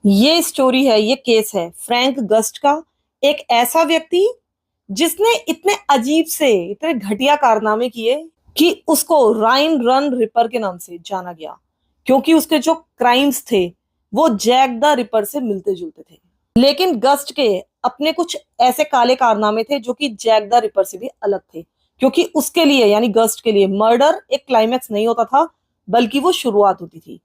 ये स्टोरी है, ये केस है फ्रैंक गस्ट का। एक ऐसा व्यक्ति जिसने इतने अजीब से इतने घटिया कारनामे किए कि उसको राइन रन रिपर के नाम से जाना गया, क्योंकि उसके जो क्राइम्स थे वो जैक द रिपर से मिलते जुलते थे। लेकिन गस्ट के अपने कुछ ऐसे काले कारनामे थे जो कि जैक द रिपर से भी अलग थे, क्योंकि उसके लिए यानी गस्ट के लिए मर्डर एक क्लाइमैक्स नहीं होता था, बल्कि वो शुरुआत होती थी।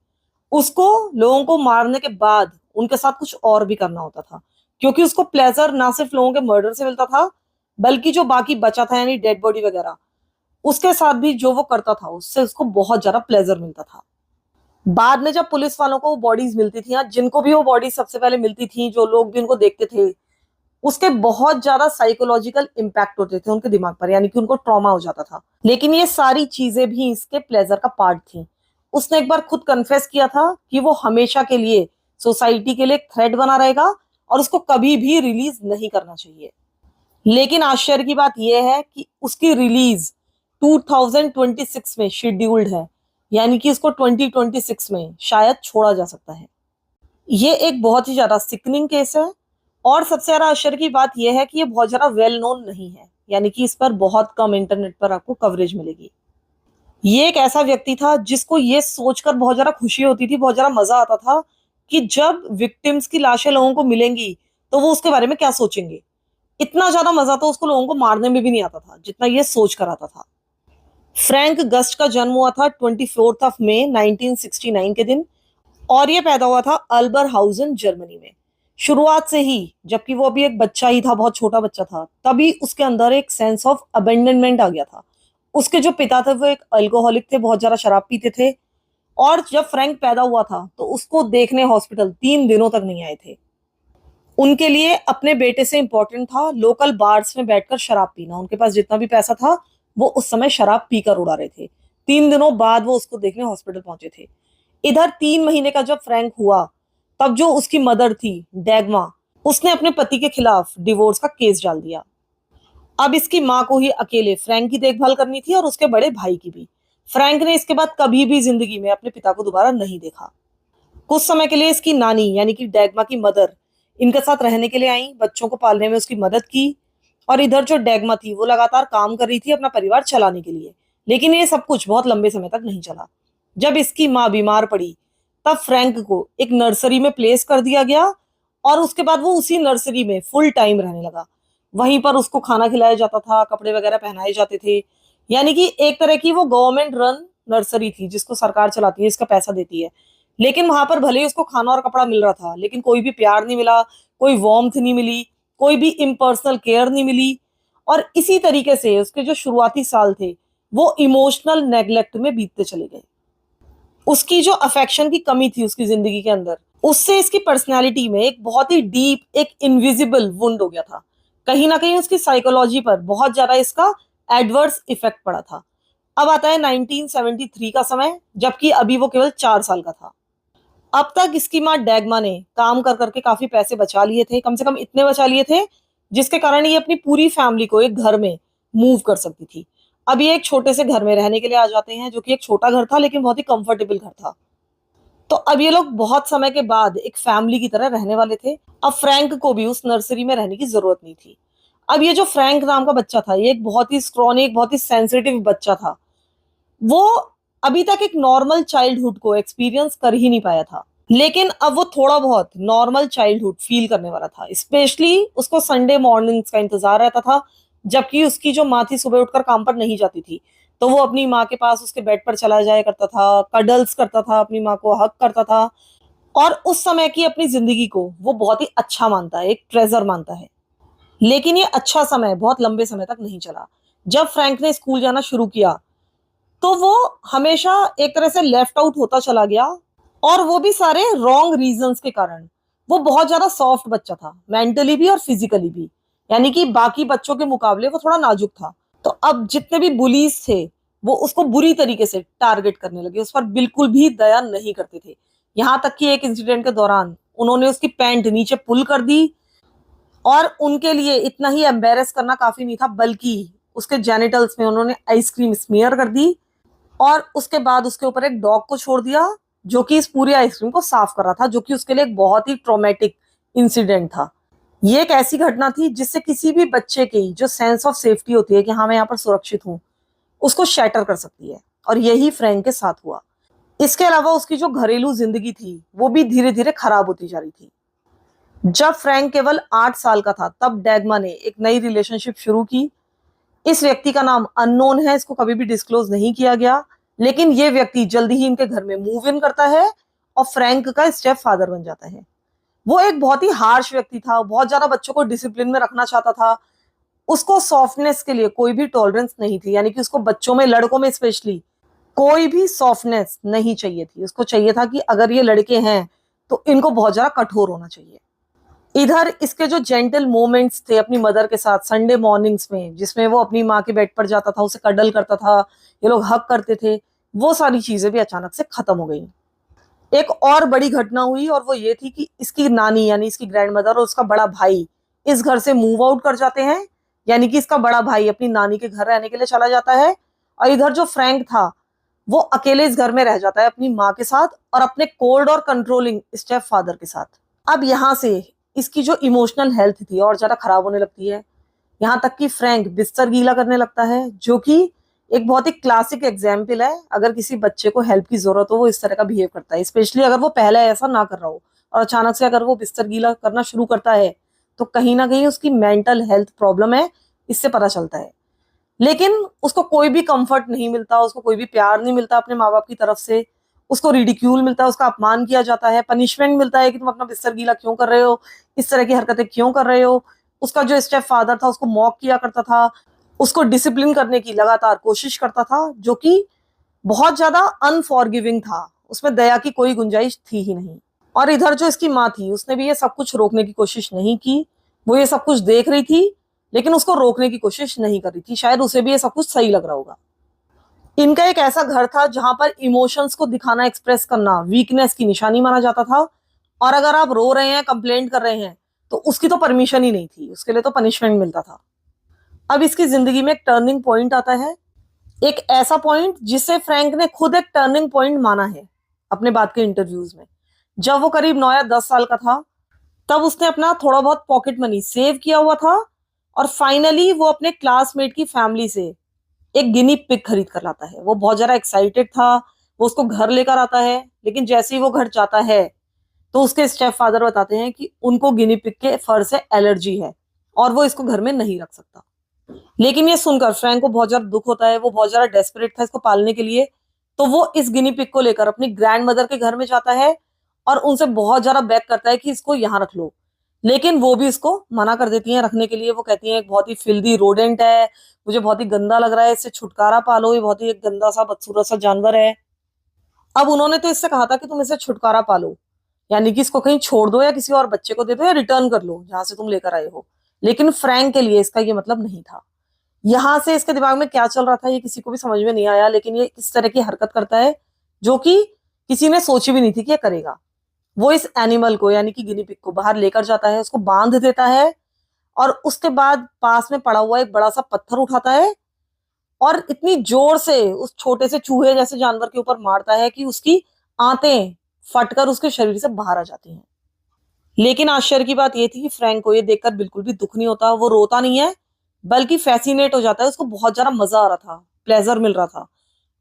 उसको लोगों को मारने के बाद उनके साथ कुछ और भी करना होता था, क्योंकि उसको प्लेजर ना सिर्फ लोगों के मर्डर से मिलता था, बल्कि जो बाकी बचा था यानी डेड बॉडी वगैरह, उसके साथ भी जो वो करता था उससे उसको बहुत ज्यादा प्लेजर मिलता था। बाद में जब पुलिस वालों को वो बॉडीज मिलती थी, या जिनको भी वो बॉडीज सबसे पहले मिलती थी, जो लोग भी उनको देखते थे, उसके बहुत ज्यादा साइकोलॉजिकल इम्पैक्ट होते थे उनके दिमाग पर, यानी कि उनको ट्रॉमा हो जाता था। लेकिन ये सारी चीजें भी इसके प्लेजर का पार्ट थी। उसने एक बार खुद कन्फेस किया था कि वो हमेशा के लिए सोसाइटी के लिए एक थ्रेट बना रहेगा और उसको कभी भी रिलीज नहीं करना चाहिए। लेकिन आश्चर्य की बात यह है कि उसकी रिलीज 2026 में शेड्यूल्ड है, यानी कि इसको 2026 में शायद छोड़ा जा सकता है। ये एक बहुत ही ज्यादा सिकनिंग केस है। और सबसे ज्यादा आश्चर्य की बात यह है कि ये बहुत ज्यादा वेल नोन नहीं है, यानी कि इस पर बहुत कम इंटरनेट पर आपको कवरेज मिलेगी। ये एक ऐसा व्यक्ति था जिसको ये सोचकर बहुत ज्यादा खुशी होती थी, बहुत ज्यादा मजा आता था कि जब विक्टिम्स की लाशें लोगों को मिलेंगी तो वो उसके बारे में क्या सोचेंगे। इतना ज्यादा मजा तो उसको लोगों को मारने में भी नहीं आता था जितना ये सोच कर आता था। फ्रैंक गस्ट का जन्म हुआ था 24 मई 1969 के दिन, और ये पैदा हुआ था अल्बरहाउजन जर्मनी में। शुरुआत से ही, जबकि वो अभी एक बच्चा ही था, बहुत छोटा बच्चा था, तभी उसके अंदर एक सेंस ऑफ अबेंडनमेंट आ गया था। उसके जो पिता थे वो एक अल्कोहलिक थे, बहुत ज्यादा शराब पीते थे। और जब फ्रैंक पैदा हुआ था तो उसको देखने हॉस्पिटल 3 दिनों तक नहीं आए थे। उनके लिए अपने बेटे से इंपॉर्टेंट था लोकल बार्स में बैठकर शराब पीना। उनके पास जितना भी पैसा था वो उस समय शराब पीकर उड़ा रहे थे। 3 दिनों बाद वो उसको देखने हॉस्पिटल पहुंचे थे। इधर 3 महीने का जब फ्रैंक हुआ, तब जो उसकी मदर थी डैगमा, उसने अपने पति के खिलाफ डिवोर्स का केस डाल दिया। अब इसकी माँ को ही अकेले फ्रैंक की देखभाल करनी थी और उसके बड़े भाई की भी। फ्रैंक ने इसके बाद कभी भी जिंदगी में अपने पिता को दोबारा नहीं देखा। कुछ समय के लिए इसकी नानी यानी कि डैगमा की मदर इनके साथ रहने के लिए आई, बच्चों को पालने में उसकी मदद की। और इधर जो डैगमा थी वो लगातार काम कर रही थी अपना परिवार चलाने के लिए। लेकिन ये सब कुछ बहुत लंबे समय तक नहीं चला। जब इसकी माँ बीमार पड़ी, तब फ्रैंक को एक नर्सरी में प्लेस कर दिया गया, और उसके बाद वो उसी नर्सरी में फुल टाइम रहने लगा। वहीं पर उसको खाना खिलाया जाता था, कपड़े वगैरह पहनाए जाते थे। यानी कि एक तरह की वो गवर्नमेंट रन नर्सरी थी जिसको सरकार चलाती है, इसका पैसा देती है। लेकिन वहां पर भले ही उसको खाना और कपड़ा मिल रहा था, लेकिन कोई भी प्यार नहीं मिला, कोई वार्मथ नहीं मिली, कोई भी इम्पर्सनल केयर नहीं मिली। और इसी तरीके से उसके जो शुरुआती साल थे वो इमोशनल नेग्लेक्ट में बीतते चले गए। उसकी जो अफेक्शन की कमी थी उसकी जिंदगी के अंदर, उससे इसकी पर्सनैलिटी में एक बहुत ही डीप, एक इनविजिबल वुंड हो गया था। कहीं ना कहीं उसकी साइकोलॉजी पर बहुत ज्यादा इसका एडवर्स इफेक्ट पड़ा था। अब आता है 1973 का समय, जबकि अभी वो केवल 4 साल का था। अब तक इसकी माँ डैगमा ने काम कर करके काफी पैसे बचा लिए थे, कम से कम इतने बचा लिए थे जिसके कारण ये अपनी पूरी फैमिली को एक घर में मूव कर सकती थी। अब ये एक छोटे से घर में रहने के लिए आ जाते हैं, जो कि एक छोटा घर था लेकिन बहुत ही कंफर्टेबल घर था। तो अब ये लोग बहुत समय के बाद एक फैमिली की तरह रहने वाले थे। अब फ्रैंक को भी उस नर्सरी में रहने की जरूरत नहीं थी। अब ये जो फ्रैंक नाम का बच्चा था, ये एक बहुत ही स्क्रॉनी, एक बहुत ही सेंसिटिव बच्चा था। वो अभी तक एक नॉर्मल चाइल्डहुड को एक्सपीरियंस कर ही नहीं पाया था। लेकिन अब वो थोड़ा बहुत नॉर्मल चाइल्डहुड फील करने वाला था। स्पेशली उसको संडे मॉर्निंग्स का इंतजार रहता था, जबकि उसकी जो माँ थी सुबह उठकर काम पर नहीं जाती थी। तो वो अपनी माँ के पास उसके बेड पर चला जाया करता था, कडल्स करता था, अपनी माँ को हक करता था। और उस समय की अपनी जिंदगी को वो बहुत ही अच्छा मानता है, एक ट्रेजर मानता है। लेकिन ये अच्छा समय बहुत लंबे समय तक नहीं चला। जब फ्रैंक ने स्कूल जाना शुरू किया तो वो हमेशा एक तरह से लेफ्ट आउट होता चला गया, और वो भी सारे रॉन्ग रीजंस के कारण। वो बहुत ज्यादा सॉफ्ट बच्चा था, मेंटली भी और फिजिकली भी, यानी कि बाकी बच्चों के मुकाबले वो थोड़ा नाजुक था। तो अब जितने भी बुलीज थे वो उसको बुरी तरीके से टारगेट करने लगे, उस पर बिल्कुल भी दया नहीं करते थे। यहाँ तक कि एक इंसिडेंट के दौरान उन्होंने उसकी पैंट नीचे पुल कर दी, और उनके लिए इतना ही एम्बेरस करना काफी नहीं था, बल्कि उसके जेनिटल्स में उन्होंने आइसक्रीम स्मीयर कर दी, और उसके बाद उसके ऊपर एक डॉग को छोड़ दिया, जो कि इस पूरी आइसक्रीम को साफ कर रहा था, जो कि उसके लिए एक बहुत ही ट्रॉमेटिक इंसिडेंट था। ये एक ऐसी घटना थी जिससे किसी भी बच्चे की जो सेंस ऑफ सेफ्टी होती है कि हाँ मैं यहाँ पर सुरक्षित हूँ, उसको शैटर कर सकती है। और यही फ्रैंक के साथ हुआ। इसके अलावा उसकी जो घरेलू जिंदगी थी वो भी धीरे धीरे खराब होती जा रही थी। जब फ्रैंक केवल 8 साल का था तब डैगमा ने एक नई रिलेशनशिप शुरू की। इस व्यक्ति का नाम अननोन है, इसको कभी भी डिस्क्लोज नहीं किया गया, लेकिन ये व्यक्ति जल्दी ही इनके घर में मूव इन करता है और फ्रैंक का स्टेप फादर बन जाता है। वो एक बहुत ही हार्श व्यक्ति था, बहुत ज्यादा बच्चों को डिसिप्लिन में रखना चाहता था। उसको सॉफ्टनेस के लिए कोई भी टॉलरेंस नहीं थी, यानी कि उसको बच्चों में, लड़कों में स्पेशली कोई भी सॉफ्टनेस नहीं चाहिए थी। उसको चाहिए था कि अगर ये लड़के हैं तो इनको बहुत ज्यादा कठोर होना चाहिए। इधर इसके जो जेंटल मोमेंट्स थे अपनी मदर के साथ संडे मॉर्निंग्स में, जिसमें वो अपनी माँ के बेड पर जाता था, उसे कडल करता था, ये लोग हक करते थे, वो सारी चीजें भी अचानक से खत्म हो गई। एक और बड़ी घटना हुई और वो ये थी कि इसकी नानी यानी इसकी ग्रैंड मदर और उसका बड़ा भाई इस घर से मूव आउट कर जाते हैं। यानी कि इसका बड़ा भाई अपनी नानी के घर रहने के लिए चला जाता है और इधर जो फ्रैंक था वो अकेले इस घर में रह जाता है अपनी माँ के साथ और अपने कोल्ड और कंट्रोलिंग स्टेप फादर के साथ। अब यहाँ से इसकी जो इमोशनल हेल्थ थी और ज्यादा खराब होने लगती है। यहाँ तक कि फ्रैंक बिस्तर गीला करने लगता है, जो कि एक बहुत ही क्लासिक एग्जाम्पल है। अगर किसी बच्चे को हेल्प की जरूरत हो वो इस तरह का बिहेव करता है, स्पेशली अगर वो पहले ऐसा ना कर रहा हो और अचानक से अगर वो बिस्तर गीला करना शुरू करता है तो कहीं ना कहीं उसकी मेंटल हेल्थ प्रॉब्लम है, इससे पता चलता है। लेकिन उसको कोई भी कंफर्ट नहीं मिलता, उसको कोई भी प्यार नहीं मिलता अपने माँ बाप की तरफ से। उसको रिडिक्यूल मिलता है, उसका अपमान किया जाता है, पनिशमेंट मिलता है कि तुम अपना बिस्तर गीला क्यों कर रहे हो, इस तरह की हरकतें क्यों कर रहे हो। उसका जो स्टेप फादर था उसको मॉक किया करता था, उसको डिसिप्लिन करने की लगातार कोशिश करता था, जो कि बहुत ज्यादा अनफॉरगिविंग था। उसमें दया की कोई गुंजाइश थी ही नहीं। और इधर जो इसकी माँ थी उसने भी ये सब कुछ रोकने की कोशिश नहीं की। वो ये सब कुछ देख रही थी लेकिन उसको रोकने की कोशिश नहीं कर रही थी। शायद उसे भी ये सब कुछ सही लग रहा होगा। इनका एक ऐसा घर था जहां पर इमोशंस को दिखाना, एक्सप्रेस करना वीकनेस की निशानी माना जाता था। और अगर आप रो रहे हैं, कंप्लेंट कर रहे हैं, तो उसकी तो परमिशन ही नहीं थी, उसके लिए तो पनिशमेंट मिलता था। अब इसकी जिंदगी में एक टर्निंग पॉइंट आता है, एक ऐसा पॉइंट जिसे फ्रैंक ने खुद एक टर्निंग पॉइंट माना है अपने बाद के इंटरव्यूज में। जब वो करीब 9 या 10 साल का था तब उसने अपना थोड़ा बहुत पॉकेट मनी सेव किया हुआ था और फाइनली वो अपने क्लासमेट की फैमिली से एक गिनी पिग खरीद कर लाता है। वो बहुत ज्यादा एक्साइटेड था, वो उसको घर लेकर आता है, लेकिन जैसे ही वो घर जाता है तो उसके स्टेप फादर बताते हैं कि उनको गिनी पिग के फर से एलर्जी है और वो इसको घर में नहीं रख सकता। लेकिन ये सुनकर फ्रैंक को बहुत ज्यादा दुख होता है, वो बहुत ज्यादा डेस्परेट था इसको पालने के लिए। तो वो इस गिनी पिग को लेकर अपनी ग्रैंड मदर के घर में जाता है और उनसे बहुत ज्यादा बेग करता है कि इसको यहाँ रख लो। लेकिन वो भी इसको मना कर देती हैं रखने के लिए। वो कहती हैं एक बहुत ही फिल्दी रोडेंट है, मुझे बहुत ही गंदा लग रहा है, इससे छुटकारा पालो, ये बहुत ही एक गंदा सा बदसूरत सा जानवर है। अब उन्होंने तो इससे कहा था कि तुम इससे छुटकारा पालो, यानी कि इसको कहीं छोड़ दो या किसी और बच्चे को दे दो या रिटर्न कर लो जहां से तुम लेकर आए हो। लेकिन फ्रैंक के लिए इसका ये मतलब नहीं था। यहाँ से इसके दिमाग में क्या चल रहा था ये किसी को भी समझ में नहीं आया, लेकिन ये इस तरह की हरकत करता है जो कि किसी ने सोची भी नहीं थी कि ये करेगा। वो इस एनिमल को यानी कि गिनी पिग को बाहर लेकर जाता है, उसको बांध देता है और उसके बाद पास में पड़ा हुआ एक बड़ा सा पत्थर उठाता है और इतनी जोर से उस छोटे से चूहे जैसे जानवर के ऊपर मारता है कि उसकी आंतें फटकर उसके शरीर से बाहर आ जाती हैं। लेकिन आश्चर्य की बात यह थी कि फ्रैंक को ये देखकर बिल्कुल भी दुख नहीं होता, वो रोता नहीं है, बल्कि फैसिनेट हो जाता है। उसको बहुत ज्यादा मजा आ रहा था, प्लेजर मिल रहा था।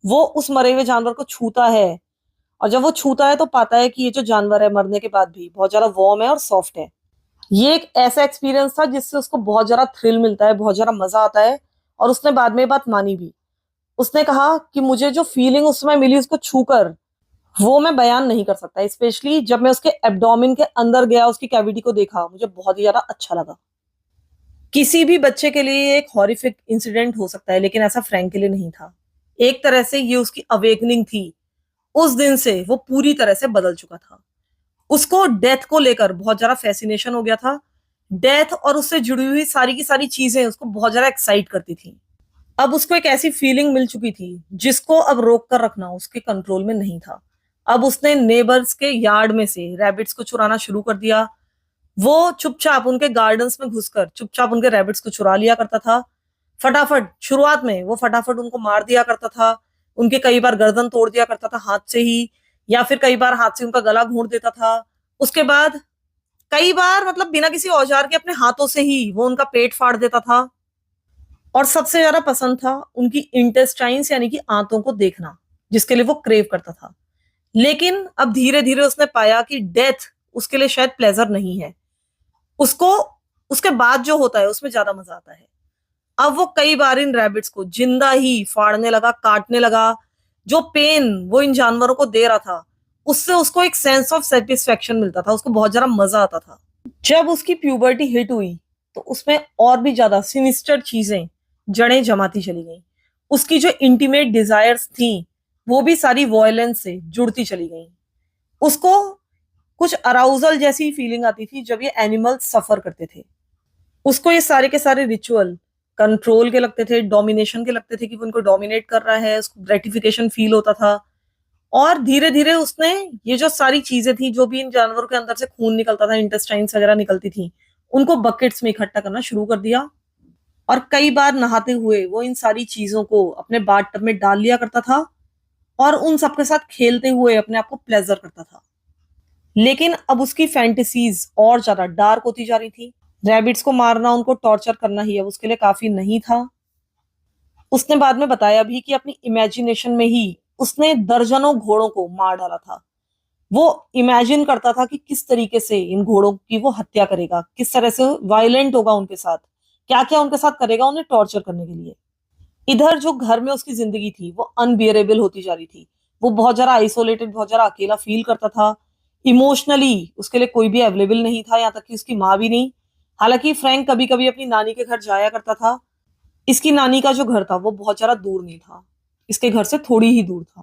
वो उस मरे हुए जानवर को छूता है और जब वो छूता है तो पाता है कि ये जो जानवर है मरने के बाद भी बहुत ज्यादा वार्म है और सॉफ्ट है। ये एक ऐसा एक्सपीरियंस था जिससे उसको बहुत ज्यादा थ्रिल मिलता है, बहुत ज्यादा मजा आता है। और उसने बाद में ये बात मानी भी। उसने कहा कि मुझे जो फीलिंग उस समय मिली उसको छूकर, वो मैं बयान नहीं कर सकता। स्पेशली जब मैं उसके एब्डोमेन के अंदर गया, उसकी कैविटी को देखा, मुझे बहुत ही ज्यादा अच्छा लगा। किसी भी बच्चे के लिए एक हॉरिफिक इंसिडेंट हो सकता है, लेकिन ऐसा फ्रैंक के लिए नहीं था। एक तरह से ये उसकी अवेकनिंग थी। उस दिन से वो पूरी तरह से बदल चुका था। उसको डेथ को लेकर बहुत ज्यादा फैसिनेशन हो गया था। डेथ और उससे जुड़ी हुई सारी की सारी चीजें उसको बहुत ज्यादा एक्साइट करती थी। अब उसको एक ऐसी फीलिंग मिल चुकी थी जिसको अब रोक कर रखना उसके कंट्रोल में नहीं था। अब उसने नेबर्स के यार्ड में से रैबिट्स को चुराना शुरू कर दिया। वो चुपचाप उनके गार्डन्स में घुसकर चुपचाप उनके रैबिट्स को चुरा लिया करता था। फटाफट शुरुआत में वो फटाफट उनको मार दिया करता था, उनके कई बार गर्दन तोड़ दिया करता था हाथ से ही। या फिर कई बार हाथ से उनका गला घोंट देता था। उसके बाद कई बार मतलब बिना किसी औजार के अपने हाथों से ही वो उनका पेट फाड़ देता था। और सबसे ज्यादा पसंद था उनकी इंटेस्टाइन्स यानी कि आंतों को देखना, जिसके लिए वो क्रेव करता था। लेकिन अब धीरे धीरे उसने पाया कि डेथ उसके लिए शायद प्लेजर नहीं है, उसको उसके बाद जो होता है उसमें ज्यादा मजा आता है। अब वो कई बार इन रैबिट्स को जिंदा ही फाड़ने लगा, काटने लगा। जो पेन वो इन जानवरों को दे रहा था, उससे उसको एक सेंस ऑफ सेटिस्फेक्शन मिलता था, उसको बहुत ज्यादा मजा आता था। जब उसकी प्यूबर्टी हिट हुई तो उसमें और भी ज्यादा सिनिस्टर चीजें जड़ें जमाती चली गईं। उसकी जो इंटीमेट डिजायर्स थी वो भी सारी वॉयलेंस से जुड़ती चली गईं। उसको कुछ अराउजल जैसी फीलिंग आती थी जब ये एनिमल सफर करते थे। उसको ये सारे के सारे रिचुअल कंट्रोल के लगते थे, डोमिनेशन के लगते थे कि वो उनको डोमिनेट कर रहा है, उसको ग्रेटिफिकेशन फील होता था। और धीरे धीरे उसने ये जो सारी चीजें थी, जो भी इन जानवरों के अंदर से खून निकलता था, इंटेस्टाइन्स वगैरह निकलती थी, उनको बकेट्स में इकट्ठा करना शुरू कर दिया। और कई बार नहाते हुए वो इन सारी चीजों को अपने बाथ टब में डाल लिया करता था और उन सबके साथ खेलते हुए अपने आप को प्लेजर करता था। लेकिन अब उसकी फैंटेसीज और ज्यादा डार्क होती जा रही थी। रैबिट्स को मारना, उनको टॉर्चर करना ही अब उसके लिए काफी नहीं था। उसने बाद में बताया भी कि अपनी इमेजिनेशन में ही उसने दर्जनों घोड़ों को मार डाला था। वो इमेजिन करता था कि किस तरीके से इन घोड़ों की वो हत्या करेगा, किस तरह से वायलेंट होगा उनके साथ, क्या क्या उनके साथ करेगा उन्हें टॉर्चर करने के लिए। इधर जो घर में उसकी जिंदगी थी वो अनबियरेबल होती जा रही थी। वो बहुत ज्यादा आइसोलेटेड, बहुत ज्यादा अकेला फील करता था। इमोशनली उसके लिए कोई भी अवेलेबल नहीं था, यहाँ तक कि उसकी माँ भी नहीं। हालांकि फ्रैंक कभी कभी अपनी नानी के घर जाया करता था। इसकी नानी का जो घर था वो बहुत ज्यादा दूर नहीं था, इसके घर से थोड़ी ही दूर था।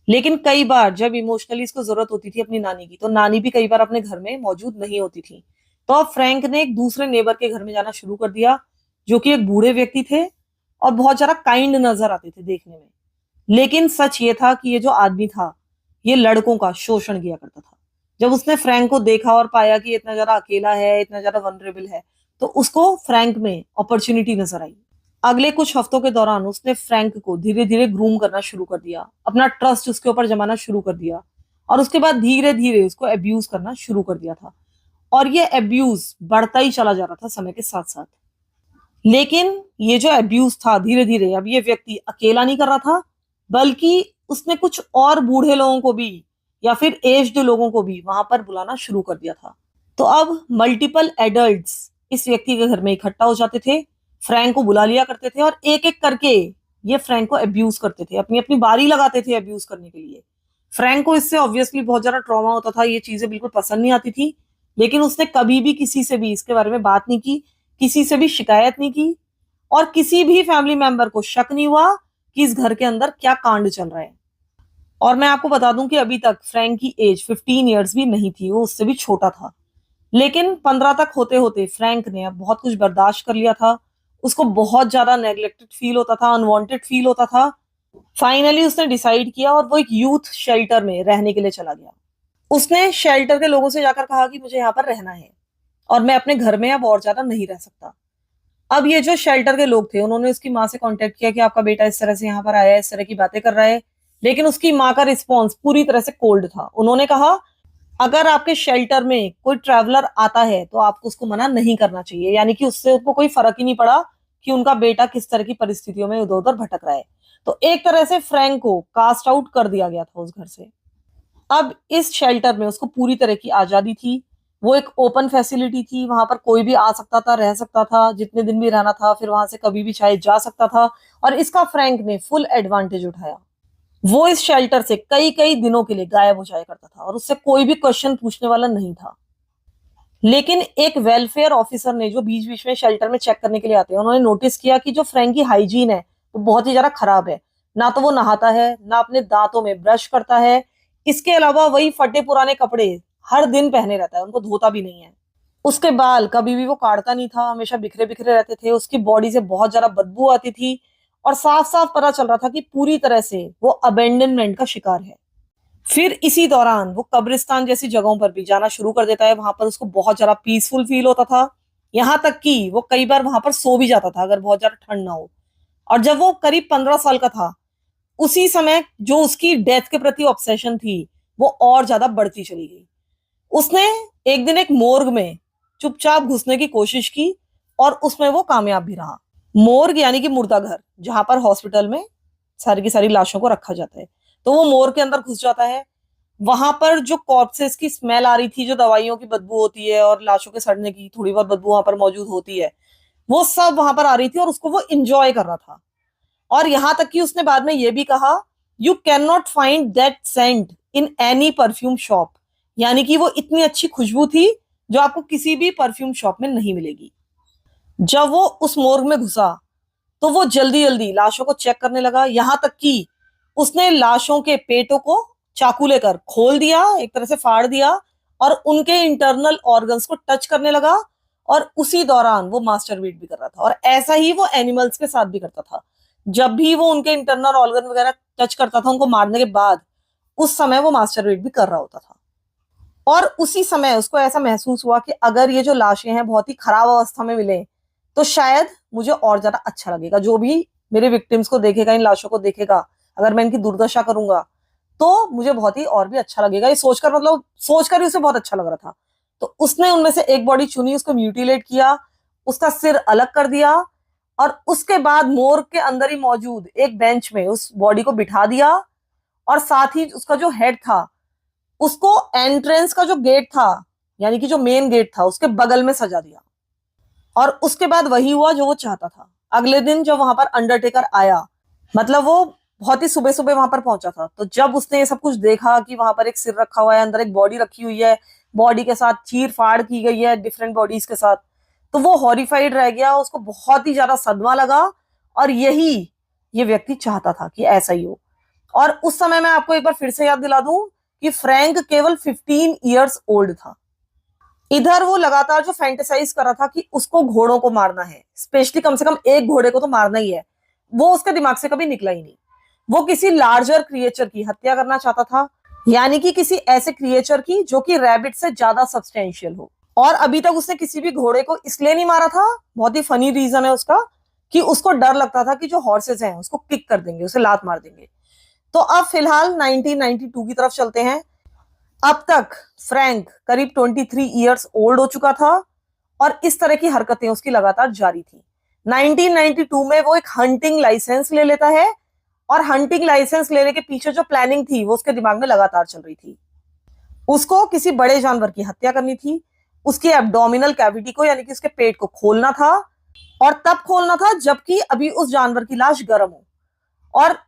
लेकिन कई बार जब इमोशनली इसको जरूरत होती थी अपनी नानी की, तो नानी भी कई बार अपने घर में मौजूद नहीं होती थी। तो अब फ्रैंक ने एक दूसरे नेबर के घर में जाना शुरू कर दिया, जो कि एक बूढ़े व्यक्ति थे और बहुत ज्यादा काइंड नजर आते थे देखने में। लेकिन सच ये था कि ये जो आदमी था ये लड़कों का शोषण किया करता था। जब उसने फ्रैंक को देखा और पाया कि ये इतना ज्यादा अकेला है, इतना ज्यादा वनरेबल है, तो उसको फ्रैंक में अपॉर्चुनिटी नजर आई। अगले कुछ हफ्तों के दौरान उसने फ्रैंक को धीरे धीरे ग्रूम करना शुरू कर दिया, अपना ट्रस्ट उसके ऊपर जमाना शुरू कर दिया। और उसके बाद धीरे धीरे उसको अब्यूज करना शुरू कर दिया था। और ये अब्यूज बढ़ता ही चला जा रहा था समय के साथ साथ। लेकिन ये जो अब्यूज था धीरे धीरे अब ये व्यक्ति अकेला नहीं कर रहा था, बल्कि उसने कुछ और बूढ़े लोगों को भी या फिर एज्ड लोगों को भी वहां पर बुलाना शुरू कर दिया था। तो अब मल्टीपल एडल्ट्स इस व्यक्ति के घर में इकट्ठा हो जाते थे, फ्रैंक को बुला लिया करते थे और एक एक करके ये फ्रैंक को अब्यूज करते थे, अपनी अपनी बारी लगाते थे अब्यूज करने के लिए। फ्रैंक को इससे ऑब्वियसली बहुत ज्यादा ट्रॉमा होता था, ये चीजें बिल्कुल पसंद नहीं आती थी। लेकिन उसने कभी भी किसी से भी इसके बारे में बात नहीं की, किसी से भी शिकायत नहीं की, और किसी भी फैमिली मेंबर को शक नहीं हुआ कि इस घर के अंदर क्या कांड चल रहा है। और मैं आपको बता दूं कि अभी तक फ्रैंक की एज 15 ईयर्स भी नहीं थी, वो उससे भी छोटा था। लेकिन 15 तक होते होते फ्रैंक ने अब बहुत कुछ बर्दाश्त कर लिया था। उसको बहुत ज्यादा नेग्लेक्टेड फील होता था, अनवांटेड फील होता था। फाइनली उसने डिसाइड किया और वो एक यूथ शेल्टर में रहने के लिए चला गया। उसने शेल्टर के लोगों से जाकर कहा कि मुझे यहाँ पर रहना है और मैं अपने घर में अब और ज्यादा नहीं रह सकता। अब ये जो शेल्टर के लोग थे उन्होंने उसकी माँ से कांटेक्ट किया कि आपका बेटा इस तरह से यहाँ पर आया है, इस तरह की बातें कर रहा है। लेकिन उसकी माँ का रिस्पॉन्स पूरी तरह से कोल्ड था। उन्होंने कहा अगर आपके शेल्टर में कोई ट्रैवलर आता है तो आपको उसको मना नहीं करना चाहिए, यानी कि उससे उनको कोई फर्क ही नहीं पड़ा कि उनका बेटा किस तरह की परिस्थितियों में इधर उधर भटक रहा है। तो एक तरह से फ्रैंक को कास्ट आउट कर दिया गया था उस घर से। अब इस शेल्टर में उसको पूरी तरह की आजादी थी। वो एक ओपन फैसिलिटी थी, वहां पर कोई भी आ सकता था, रह सकता था, जितने दिन भी रहना था, फिर वहां से कभी भी चाहे जा सकता था। और इसका फ्रैंक ने फुल एडवांटेज उठाया। वो इस शेल्टर से कई कई दिनों के लिए गायब हो जाया करता था और उससे कोई भी क्वेश्चन पूछने वाला नहीं था। लेकिन एक वेलफेयर ऑफिसर ने, जो बीच बीच में शेल्टर में चेक करने के लिए आते हैं, उन्होंने नोटिस किया कि जो फ्रैंक की हाइजीन है वो बहुत ही ज्यादा खराब है। ना तो वो नहाता है, ना अपने दांतों में ब्रश करता है। इसके अलावा वही फटे पुराने कपड़े हर दिन पहने रहता है, उनको धोता भी नहीं है। उसके बाल कभी भी वो काटता नहीं था, हमेशा बिखरे बिखरे रहते थे। उसकी बॉडी से बहुत ज्यादा बदबू आती थी और साफ साफ पता चल रहा था कि पूरी तरह से वो अबेंडनमेंट का शिकार है। फिर इसी दौरान वो कब्रिस्तान जैसी जगहों पर भी जाना शुरू कर देता है। वहां पर उसको बहुत ज्यादा पीसफुल फील होता था, यहाँ तक कि वो कई बार वहां पर सो भी जाता था अगर बहुत ज्यादा ठंड ना हो। और जब वो करीब 15 साल का था, उसी समय जो उसकी डेथ के प्रति ऑब्सेशन थी वो और ज्यादा बढ़ती चली गई। उसने एक दिन एक मोर्ग में चुपचाप घुसने की कोशिश की और उसमें वो कामयाब भी रहा। मोर्ग यानी कि मुर्दा घर, जहां पर हॉस्पिटल में सारी की सारी लाशों को रखा जाता है। तो वो मोर्ग के अंदर घुस जाता है। वहां पर जो कॉर्पसेस की स्मेल आ रही थी, जो दवाइयों की बदबू होती है और लाशों के सड़ने की थोड़ी बहुत बदबू वहां पर मौजूद होती है, वो सब वहां पर आ रही थी और उसको वो इंजॉय कर रहा था। और यहां तक कि उसने बाद में ये भी कहा, you can not find that scent in any perfume shop. यानी कि वो इतनी अच्छी खुशबू थी जो आपको किसी भी परफ्यूम शॉप में नहीं मिलेगी। जब वो उस मोर्ग में घुसा तो वो जल्दी जल्दी लाशों को चेक करने लगा, यहां तक कि उसने लाशों के पेटों को चाकू लेकर खोल दिया, एक तरह से फाड़ दिया और उनके इंटरनल ऑर्गन्स को टच करने लगा। और उसी दौरान वो मास्टरबीट भी कर रहा था। और ऐसा ही वो एनिमल्स के साथ भी करता था। जब भी वो उनके इंटरनल ऑर्गन वगैरह टच करता था उनको मारने के बाद, उस समय वो मास्टरबीट भी कर रहा होता था। और उसी समय उसको ऐसा महसूस हुआ कि अगर ये जो लाशें हैं बहुत ही खराब अवस्था में मिले तो शायद मुझे और ज्यादा अच्छा लगेगा। जो भी मेरे विक्टिम्स को देखेगा, इन लाशों को देखेगा, अगर मैं इनकी दुर्दशा करूंगा तो मुझे बहुत ही और भी अच्छा लगेगा। ये सोचकर, मतलब सोचकर ही उसे बहुत अच्छा लग रहा था। तो उसने उनमें से एक बॉडी चुनी, उसको म्यूटिलेट किया, उसका सिर अलग कर दिया और उसके बाद मोर्ग के अंदर ही मौजूद एक बेंच में उस बॉडी को बिठा दिया। और साथ ही उसका जो हेड था उसको एंट्रेंस का जो गेट था, यानी कि जो मेन गेट था, उसके बगल में सजा दिया। और उसके बाद वही हुआ जो वो चाहता था। अगले दिन जब वहां पर अंडरटेकर आया, मतलब वो बहुत ही सुबह सुबह वहां पर पहुंचा था, तो जब उसने ये सब कुछ देखा कि वहां पर एक सिर रखा हुआ है, अंदर एक बॉडी रखी हुई है, बॉडी के साथ चीर फाड़ की गई है डिफरेंट बॉडीज के साथ, तो वो हॉरिफाइड रह गया। उसको बहुत ही ज्यादा सदमा लगा और यही ये व्यक्ति चाहता था कि ऐसा ही हो। और उस समय मैं आपको एक बार फिर से याद दिला दूं कि फ्रैंक केवल 15 ईयर्स ओल्ड था। इधर वो लगातार जो फैंटेसाइज कर रहा था कि उसको घोड़ों को मारना है, स्पेशली कम से कम एक घोड़े को तो मारना ही है, वो उसके दिमाग से कभी निकला ही नहीं। वो किसी लार्जर क्रिएचर की हत्या करना चाहता था, यानी कि किसी ऐसे क्रिएचर की जो कि रैबिट से ज्यादा सब्सटेंशियल हो। और अभी तक उसने किसी भी घोड़े को इसलिए नहीं मारा था, बहुत ही फनी रीजन है उसका, कि उसको डर लगता था कि जो हॉर्सेस हैं उसको किक कर देंगे, उसे लात मार देंगे। तो अब फिलहाल 1992 की तरफ चलते हैं। अब तक फ्रैंक करीब 23 ईयर्स ओल्ड हो चुका था और इस तरह की हरकतें उसकी लगातार जारी थी। 1992 में वो एक हंटिंग लाइसेंस ले लेता है और हंटिंग लाइसेंस लेने के पीछे जो प्लानिंग थी वो उसके दिमाग में लगातार चल रही थी। उसको किसी बड़े जानवर की हत्या करनी थी, उसकी एब्डोमिनल कैविटी को, यानी कि उसके पेट को खोलना था। और तब खोलना था जबकि अभी उस जानवर की लाश गर्म हो। और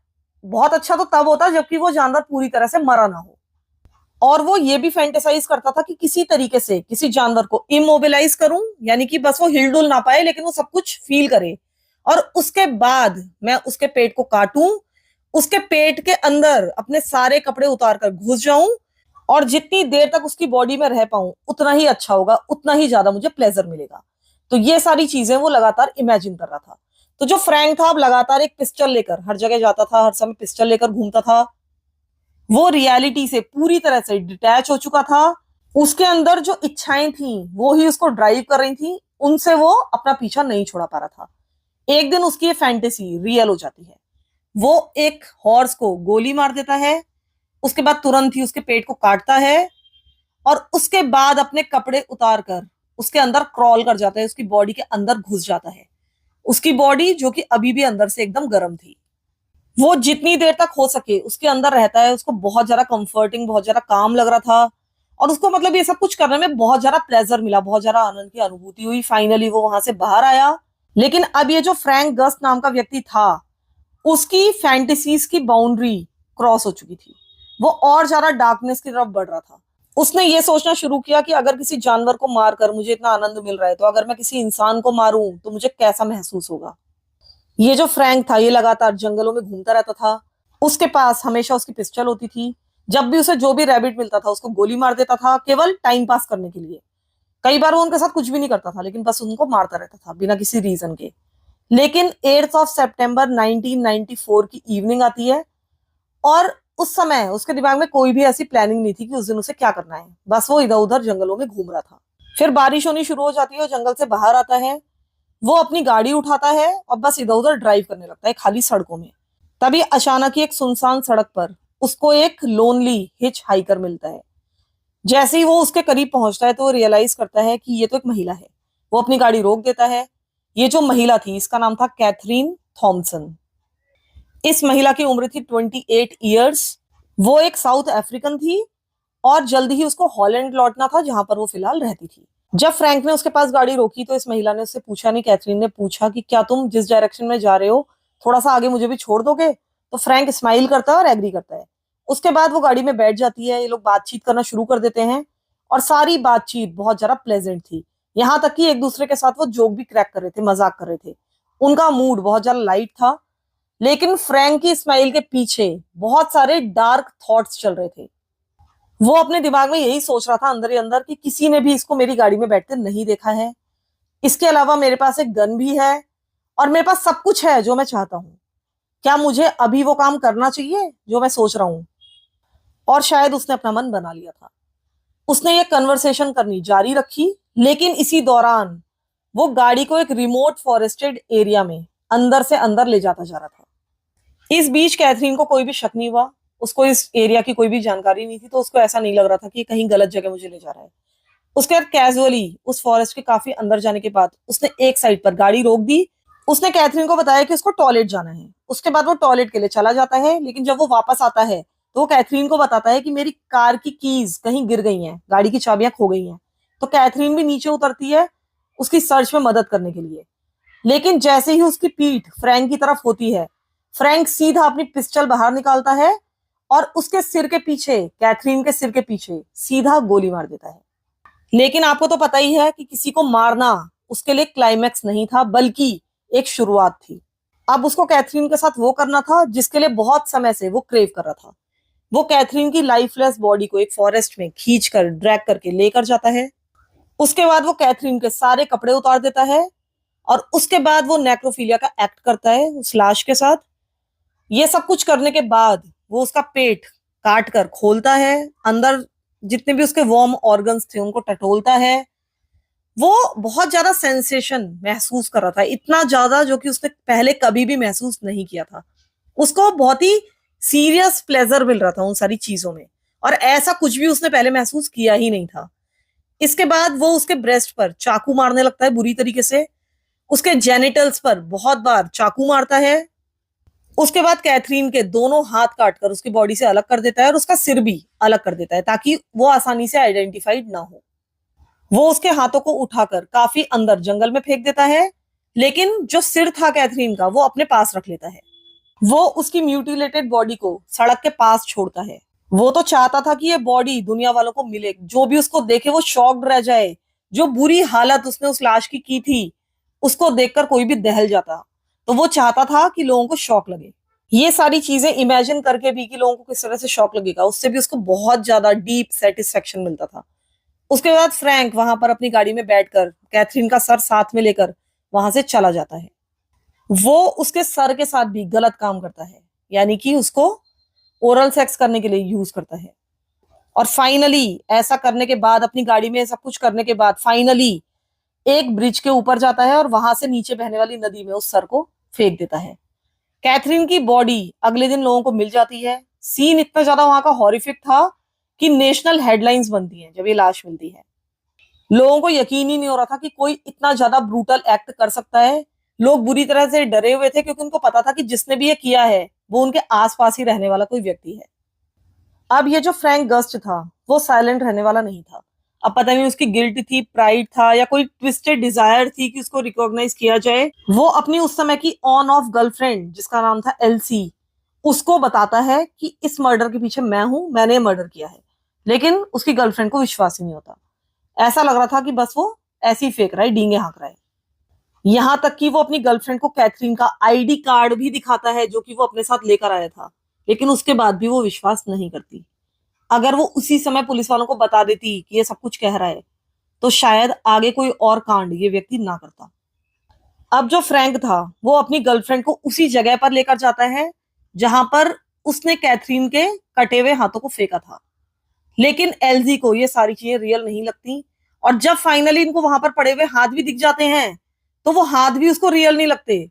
बहुत अच्छा तो तब होता जबकि वो जानवर पूरी तरह से मरा ना हो। और वो ये भी फैंटेसाइज करता था कि किसी तरीके से किसी जानवर को इमोबिलाइज करूं, यानी कि बस वो हिलडुल ना पाए लेकिन वो सब कुछ फील करे। और उसके बाद मैं उसके पेट को काटूं, उसके पेट के अंदर अपने सारे कपड़े उतार कर घुस जाऊं और जितनी देर तक उसकी बॉडी में रह पाऊं उतना ही अच्छा होगा, उतना ही ज्यादा मुझे प्लेजर मिलेगा। तो ये सारी चीजें वो लगातार इमेजिन कर रहा था। तो जो फ्रैंक था अब लगातार एक पिस्टल लेकर हर जगह जाता था, हर समय पिस्टल लेकर घूमता था। वो रियलिटी से पूरी तरह से डिटैच हो चुका था। उसके अंदर जो इच्छाएं थी वो ही उसको ड्राइव कर रही थी, उनसे वो अपना पीछा नहीं छोड़ा पा रहा था। एक दिन उसकी ये फैंटेसी रियल हो जाती है। वो एक हॉर्स को गोली मार देता है, उसके बाद तुरंत ही उसके पेट को काटता है और उसके बाद अपने कपड़े उतार कर उसके अंदर क्रॉल कर जाता है, उसकी बॉडी के अंदर घुस जाता है। उसकी बॉडी जो कि अभी भी अंदर से एकदम गर्म थी। वो जितनी देर तक हो सके उसके अंदर रहता है। उसको बहुत ज्यादा कंफर्टिंग, बहुत ज्यादा काम लग रहा था और उसको मतलब ये सब कुछ करने में बहुत ज्यादा प्लेजर मिला, बहुत ज्यादा आनंद की अनुभूति हुई। फाइनली वो वहां से बाहर आया। लेकिन अब ये जो फ्रैंक गस्ट नाम का व्यक्ति था, उसकी फैंटेसीज की बाउंड्री क्रॉस हो चुकी थी। वो और ज्यादा डार्कनेस की तरफ बढ़ रहा था। उसने ये सोचना शुरू किया कि अगर किसी जानवर को मारकर मुझे इतना आनंद मिल रहा है तो अगर मैं किसी इंसान को मारूं तो मुझे कैसा महसूस होगा। ये जो फ्रैंक था ये लगातार जंगलों में घूमता रहता था। उसके पास हमेशा उसकी पिस्टल होती थी। जब भी उसे जो भी रैबिट मिलता था उसको गोली मार देता था, केवल टाइम पास करने के लिए। कई बार वो उनके साथ कुछ भी नहीं करता था लेकिन बस उनको मारता रहता था बिना किसी रीजन के। लेकिन 8 सितंबर 1994 की इवनिंग आती है और उस समय उसके दिमाग में कोई भी ऐसी प्लानिंग नहीं थी कि उस दिन उसे क्या करना है। बस वो इधर उधर जंगलों में घूम रहा था। फिर बारिश होनी शुरू हो जाती है और जंगल से बाहर आता है। वो अपनी गाड़ी उठाता है और बस इधर उधर ड्राइव करने लगता है खाली सड़कों में। तभी अचानक ही एक सुनसान सड़क पर उसको एक लोनली हिच हाइकर मिलता है। जैसे ही वो उसके करीब पहुंचता है तो वो रियलाइज करता है कि ये तो एक महिला है। वो अपनी गाड़ी रोक देता है। ये जो महिला थी इसका नाम था कैथरीन थॉमसन। इस महिला की उम्र थी 28 ईयर्स। वो एक साउथ अफ्रीकन थी और जल्द ही उसको हॉलैंड लौटना था जहां पर वो फिलहाल रहती थी। जब फ्रैंक ने उसके पास गाड़ी रोकी तो इस महिला ने उससे पूछा नहीं, कैथरीन ने पूछा कि क्या तुम जिस डायरेक्शन में जा रहे हो थोड़ा सा आगे मुझे भी छोड़ दोगे? तो फ्रैंक स्माइल करता है और एग्री करता है। उसके बाद वो गाड़ी में बैठ जाती है। ये लोग बातचीत करना शुरू कर देते हैं और सारी बातचीत बहुत ज्यादा प्लेजेंट थी। यहाँ तक कि एक दूसरे के साथ वो जोक भी क्रैक कर रहे थे, मजाक कर रहे थे। उनका मूड बहुत ज्यादा लाइट था। लेकिन फ्रैंक की स्माइल के पीछे बहुत सारे डार्क थॉट्स चल रहे थे। वो अपने दिमाग में यही सोच रहा था अंदर ही अंदर कि किसी ने भी इसको मेरी गाड़ी में बैठते नहीं देखा है। इसके अलावा मेरे पास एक गन भी है और मेरे पास सब कुछ है जो मैं चाहता हूँ। क्या मुझे अभी वो काम करना चाहिए जो मैं सोच रहा हूँ? और शायद उसने अपना मन बना लिया था। उसने ये कन्वर्सेशन करनी जारी रखी, लेकिन इसी दौरान वो गाड़ी को एक रिमोट फॉरेस्टेड एरिया में अंदर से अंदर ले जाता जा रहा था। इस बीच कैथरीन को कोई भी शक नहीं हुआ। उसको इस एरिया की कोई भी जानकारी नहीं थी, तो उसको ऐसा नहीं लग रहा था कि कहीं गलत जगह मुझे ले जा रहा है। उसके बाद कैजुअली उस फॉरेस्ट के काफी अंदर जाने के बाद उसने एक साइड पर गाड़ी रोक दी। उसने कैथरीन को बताया कि उसको टॉयलेट जाना है। उसके बाद वो टॉयलेट के लिए चला जाता है, लेकिन जब वो वापस आता है तो वो कैथरीन को बताता है कि मेरी कार की कीज कहीं गिर गई हैं, गाड़ी की चाबियां खो गई हैं। तो कैथरीन भी नीचे उतरती है उसकी सर्च में मदद करने के लिए। लेकिन जैसे ही उसकी पीठ फ्रैंक की तरफ होती है, फ्रैंक सीधा अपनी पिस्टल बाहर निकालता है और उसके सिर के पीछे, कैथरीन के सिर के पीछे सीधा गोली मार देता है। लेकिन आपको तो पता ही है कि किसी को मारना उसके लिए क्लाइमैक्स नहीं था, बल्कि एक शुरुआत थी। अब उसको कैथरीन के साथ वो करना था जिसके लिए बहुत समय से वो क्रेव कर रहा था। वो कैथरीन की लाइफलेस बॉडी को एक फॉरेस्ट में खींचकर ड्रैग करके लेकर जाता है। उसके बाद वो कैथरीन के सारे कपड़े उतार देता है और उसके बाद वो नेक्रोफिलिया का एक्ट करता है उस लाश के साथ। ये सब कुछ करने के बाद वो उसका पेट काट कर खोलता है, अंदर जितने भी उसके वार्म ऑर्गन्स थे उनको टटोलता है। वो बहुत ज्यादा सेंसेशन महसूस कर रहा था, इतना ज्यादा जो कि उसने पहले कभी भी महसूस नहीं किया था। उसको बहुत ही सीरियस प्लेजर मिल रहा था उन सारी चीजों में, और ऐसा कुछ भी उसने पहले महसूस किया ही नहीं था। इसके बाद वो उसके ब्रेस्ट पर चाकू मारने लगता है बुरी तरीके से। उसके जेनिटल्स पर बहुत बार चाकू मारता है। उसके बाद कैथरीन के दोनों हाथ काटकर उसकी बॉडी से अलग कर देता है और उसका सिर भी अलग कर देता है ताकि वो आसानी से आइडेंटिफाइड ना हो। वो उसके हाथों को उठाकर काफी अंदर जंगल में फेंक देता है, लेकिन जो सिर था कैथरीन का वो अपने पास रख लेता है। वो उसकी म्यूटिलेटेड बॉडी को सड़क के पास छोड़ता है। वो तो चाहता था कि ये बॉडी दुनिया वालों को मिले, जो भी उसको देखे वो शॉक्ड रह जाए। जो बुरी हालत उसने उस लाश की थी उसको देखकर कोई भी दहल जाता। तो वो चाहता था कि लोगों को शॉक लगे। ये सारी चीजें इमेजिन करके भी कि लोगों को किस तरह से शॉक लगेगा, उससे भी उसको बहुत ज्यादा डीप सेटिस्फेक्शन मिलता था। उसके बाद फ्रैंक वहां पर अपनी गाड़ी में बैठकर कैथरीन का सर साथ में लेकर वहां से चला जाता है। वो उसके सर के साथ भी गलत काम करता है, यानी कि उसको ओरल सेक्स करने के लिए यूज करता है। और फाइनली ऐसा करने के बाद, अपनी गाड़ी में सब कुछ करने के बाद, फाइनली एक ब्रिज के ऊपर जाता है और वहां से नीचे बहने वाली नदी में उस सर को फेंक देता है। कैथरीन की बॉडी अगले दिन लोगों को मिल जाती है। सीन इतना ज्यादा वहां का हॉरिफिक था कि नेशनल हेडलाइंस बनती हैं जब ये लाश मिलती है। लोगों को यकीन ही नहीं हो रहा था कि कोई इतना ज्यादा ब्रूटल एक्ट कर सकता है। लोग बुरी तरह से डरे हुए थे क्योंकि उनको पता था कि जिसने भी ये किया है वो उनके आसपास ही रहने वाला कोई व्यक्ति है। अब ये जो फ्रैंक गस्ट था वो साइलेंट रहने वाला नहीं था। अब पता नहीं उसकी गिल्ट थी, प्राइड था, या कोई ट्विस्टेड डिजायर थी कि उसको रिकॉग्नाइज किया जाए। वो अपनी उस समय की ऑन ऑफ गर्लफ्रेंड जिसका नाम था एलसी, उसको बताता है कि इस मर्डर के पीछे मैं हूं, मैंने मर्डर किया है। लेकिन उसकी गर्लफ्रेंड को विश्वास ही नहीं होता। ऐसा लग रहा था कि बस वो ऐसे ही फेंक रहा है, डींगे हाँक रहा है। यहां तक कि वो अपनी गर्लफ्रेंड को कैथरीन का आईडी कार्ड भी दिखाता है जो कि वो अपने साथ लेकर आया था, लेकिन उसके बाद भी वो विश्वास नहीं करती। अगर वो उसी समय पुलिस वालों को बता देती कि ये सब कुछ कह रहा है तो शायद आगे कोई और कांड ये व्यक्ति ना करता। अब जो फ्रैंक था वो अपनी गर्लफ्रेंड को उसी जगह पर लेकर जाता है जहां पर उसने कैथरीन के कटे हुए हाथों को फेंका था। लेकिन एलजी को ये सारी चीजें रियल नहीं लगती, और जब फाइनली इनको वहां पर पड़े हुए हाथ भी दिख जाते हैं तो वो हाथ भी उसको रियल नहीं लगते।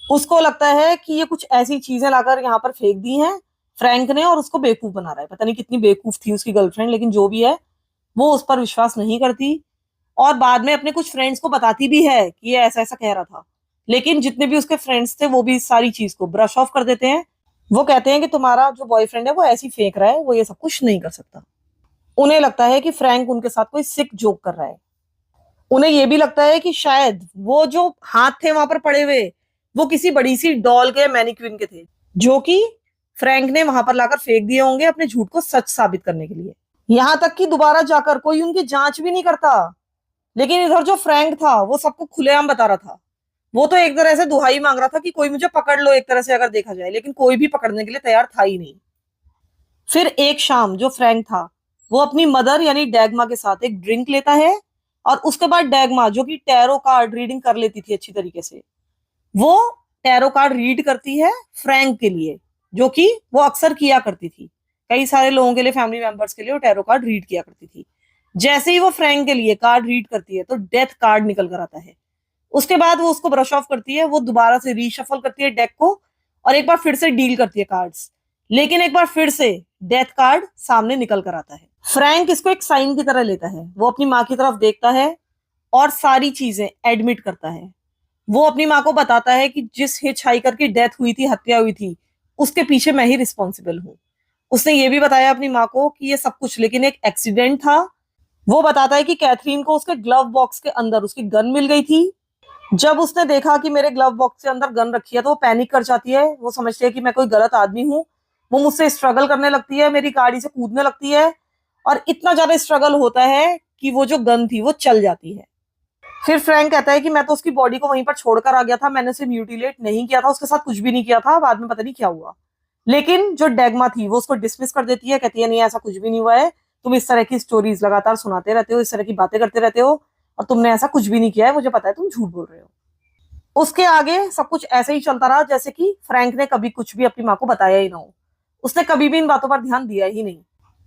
उसको लगता है कि ये कुछ ऐसी चीजें लाकर यहाँ पर फेंक दी हैं, फ्रैंक ने और उसको बेवकूफ बना रहा है। पता नहीं कितनी बेवकूफ थी उसकी गर्लफ्रेंड, लेकिन जो भी है वो उस पर विश्वास नहीं करती और बाद में अपने कुछ फ्रेंड्स को बताती भी है कि ये ऐसा ऐसा कह रहा था। लेकिन जितने भी उसके फ्रेंड्स थे वो भी इस सारी चीज को ब्रश ऑफ कर देते हैं। वो कहते हैं कि तुम्हारा जो बॉयफ्रेंड है वो ऐसी फेंक रहा है, वो ये सब कुछ नहीं कर सकता। उन्हें लगता है कि फ्रैंक उनके साथ कोई सिक जोक कर रहा है। उन्हें यह भी लगता है कि शायद वो जो हाथ थे वहां पर पड़े हुए वो किसी बड़ी सी डॉल के मैनिक्विन के थे, जो कि फ्रैंक ने वहां पर लाकर फेंक दिए होंगे अपने झूठ को सच साबित करने के लिए। यहां तक कि दोबारा जाकर कोई उनकी जांच भी नहीं करता। लेकिन इधर जो फ्रैंक था वो सबको खुलेआम बता रहा था। वो तो एक तरह से दुहाई मांग रहा था कि कोई मुझे पकड़ लो, एक तरह से अगर देखा जाए, लेकिन कोई भी पकड़ने के लिए तैयार था ही नहीं। फिर एक शाम जो फ्रैंक था वो अपनी मदर यानी डैगमा के साथ एक ड्रिंक लेता है और उसके बाद डैगमा, जो कि टैरो कार्ड रीडिंग कर लेती थी अच्छी तरीके से, वो टैरो कार्ड रीड करती है फ्रैंक के लिए, जो कि वो अक्सर किया करती थी। कई सारे लोगों के लिए, फैमिली मेंबर्स के लिए वो टैरो कार्ड रीड किया करती थी। जैसे ही वो फ्रैंक के लिए कार्ड रीड करती है तो डेथ कार्ड निकल कर आता है। उसके बाद वो उसको ब्रश ऑफ करती है, वो दोबारा से रीशफल करती है डेक को और एक बार फिर से डील करती है कार्ड्स। लेकिन एक बार फिर से डेथ कार्ड सामने निकल कर आता है। फ्रैंक इसको एक साइन की तरह लेता है। वो अपनी माँ की तरफ देखता है और सारी चीजें एडमिट करता है। वो अपनी माँ को बताता है कि जिस हिच हाइकर की डेथ हुई थी, हत्या हुई थी, उसके पीछे मैं ही रिस्पॉन्सिबल हूँ। उसने ये भी बताया अपनी माँ को कि ये सब कुछ लेकिन एक एक्सीडेंट था। वो बताता है कि कैथरीन को उसके ग्लव बॉक्स के अंदर उसकी गन मिल गई थी। जब उसने देखा कि मेरे ग्लव बॉक्स के अंदर गन रखी है तो वो पैनिक कर जाती है। वो समझती है कि मैं कोई गलत आदमी हूँ। वो मुझसे स्ट्रगल करने लगती है, मेरी गाड़ी से कूदने लगती है और इतना ज्यादा स्ट्रगल होता है कि वो जो गन थी वो चल जाती है। फिर फ्रैंक कहता है कि मैं तो उसकी बॉडी को वहीं पर छोड़कर आ गया था, मैंने उसे म्यूटिलेट नहीं किया था, उसके साथ कुछ भी नहीं किया था, बाद में पता नहीं क्या हुआ। लेकिन जो डैगमा थी वो उसको डिसमिस कर देती है, कहती है नहीं ऐसा कुछ भी नहीं हुआ है, तुम इस तरह की स्टोरीज लगातार सुनाते रहते हो, इस तरह की बातें करते रहते हो और तुमने ऐसा कुछ भी नहीं किया है, मुझे पता है तुम झूठ बोल रहे हो। उसके आगे सब कुछ ऐसे ही चलता रहा जैसे कि फ्रैंक ने कभी कुछ भी अपनी माँ को बताया ही ना हो। उसने कभी भी इन बातों पर ध्यान दिया ही नहीं।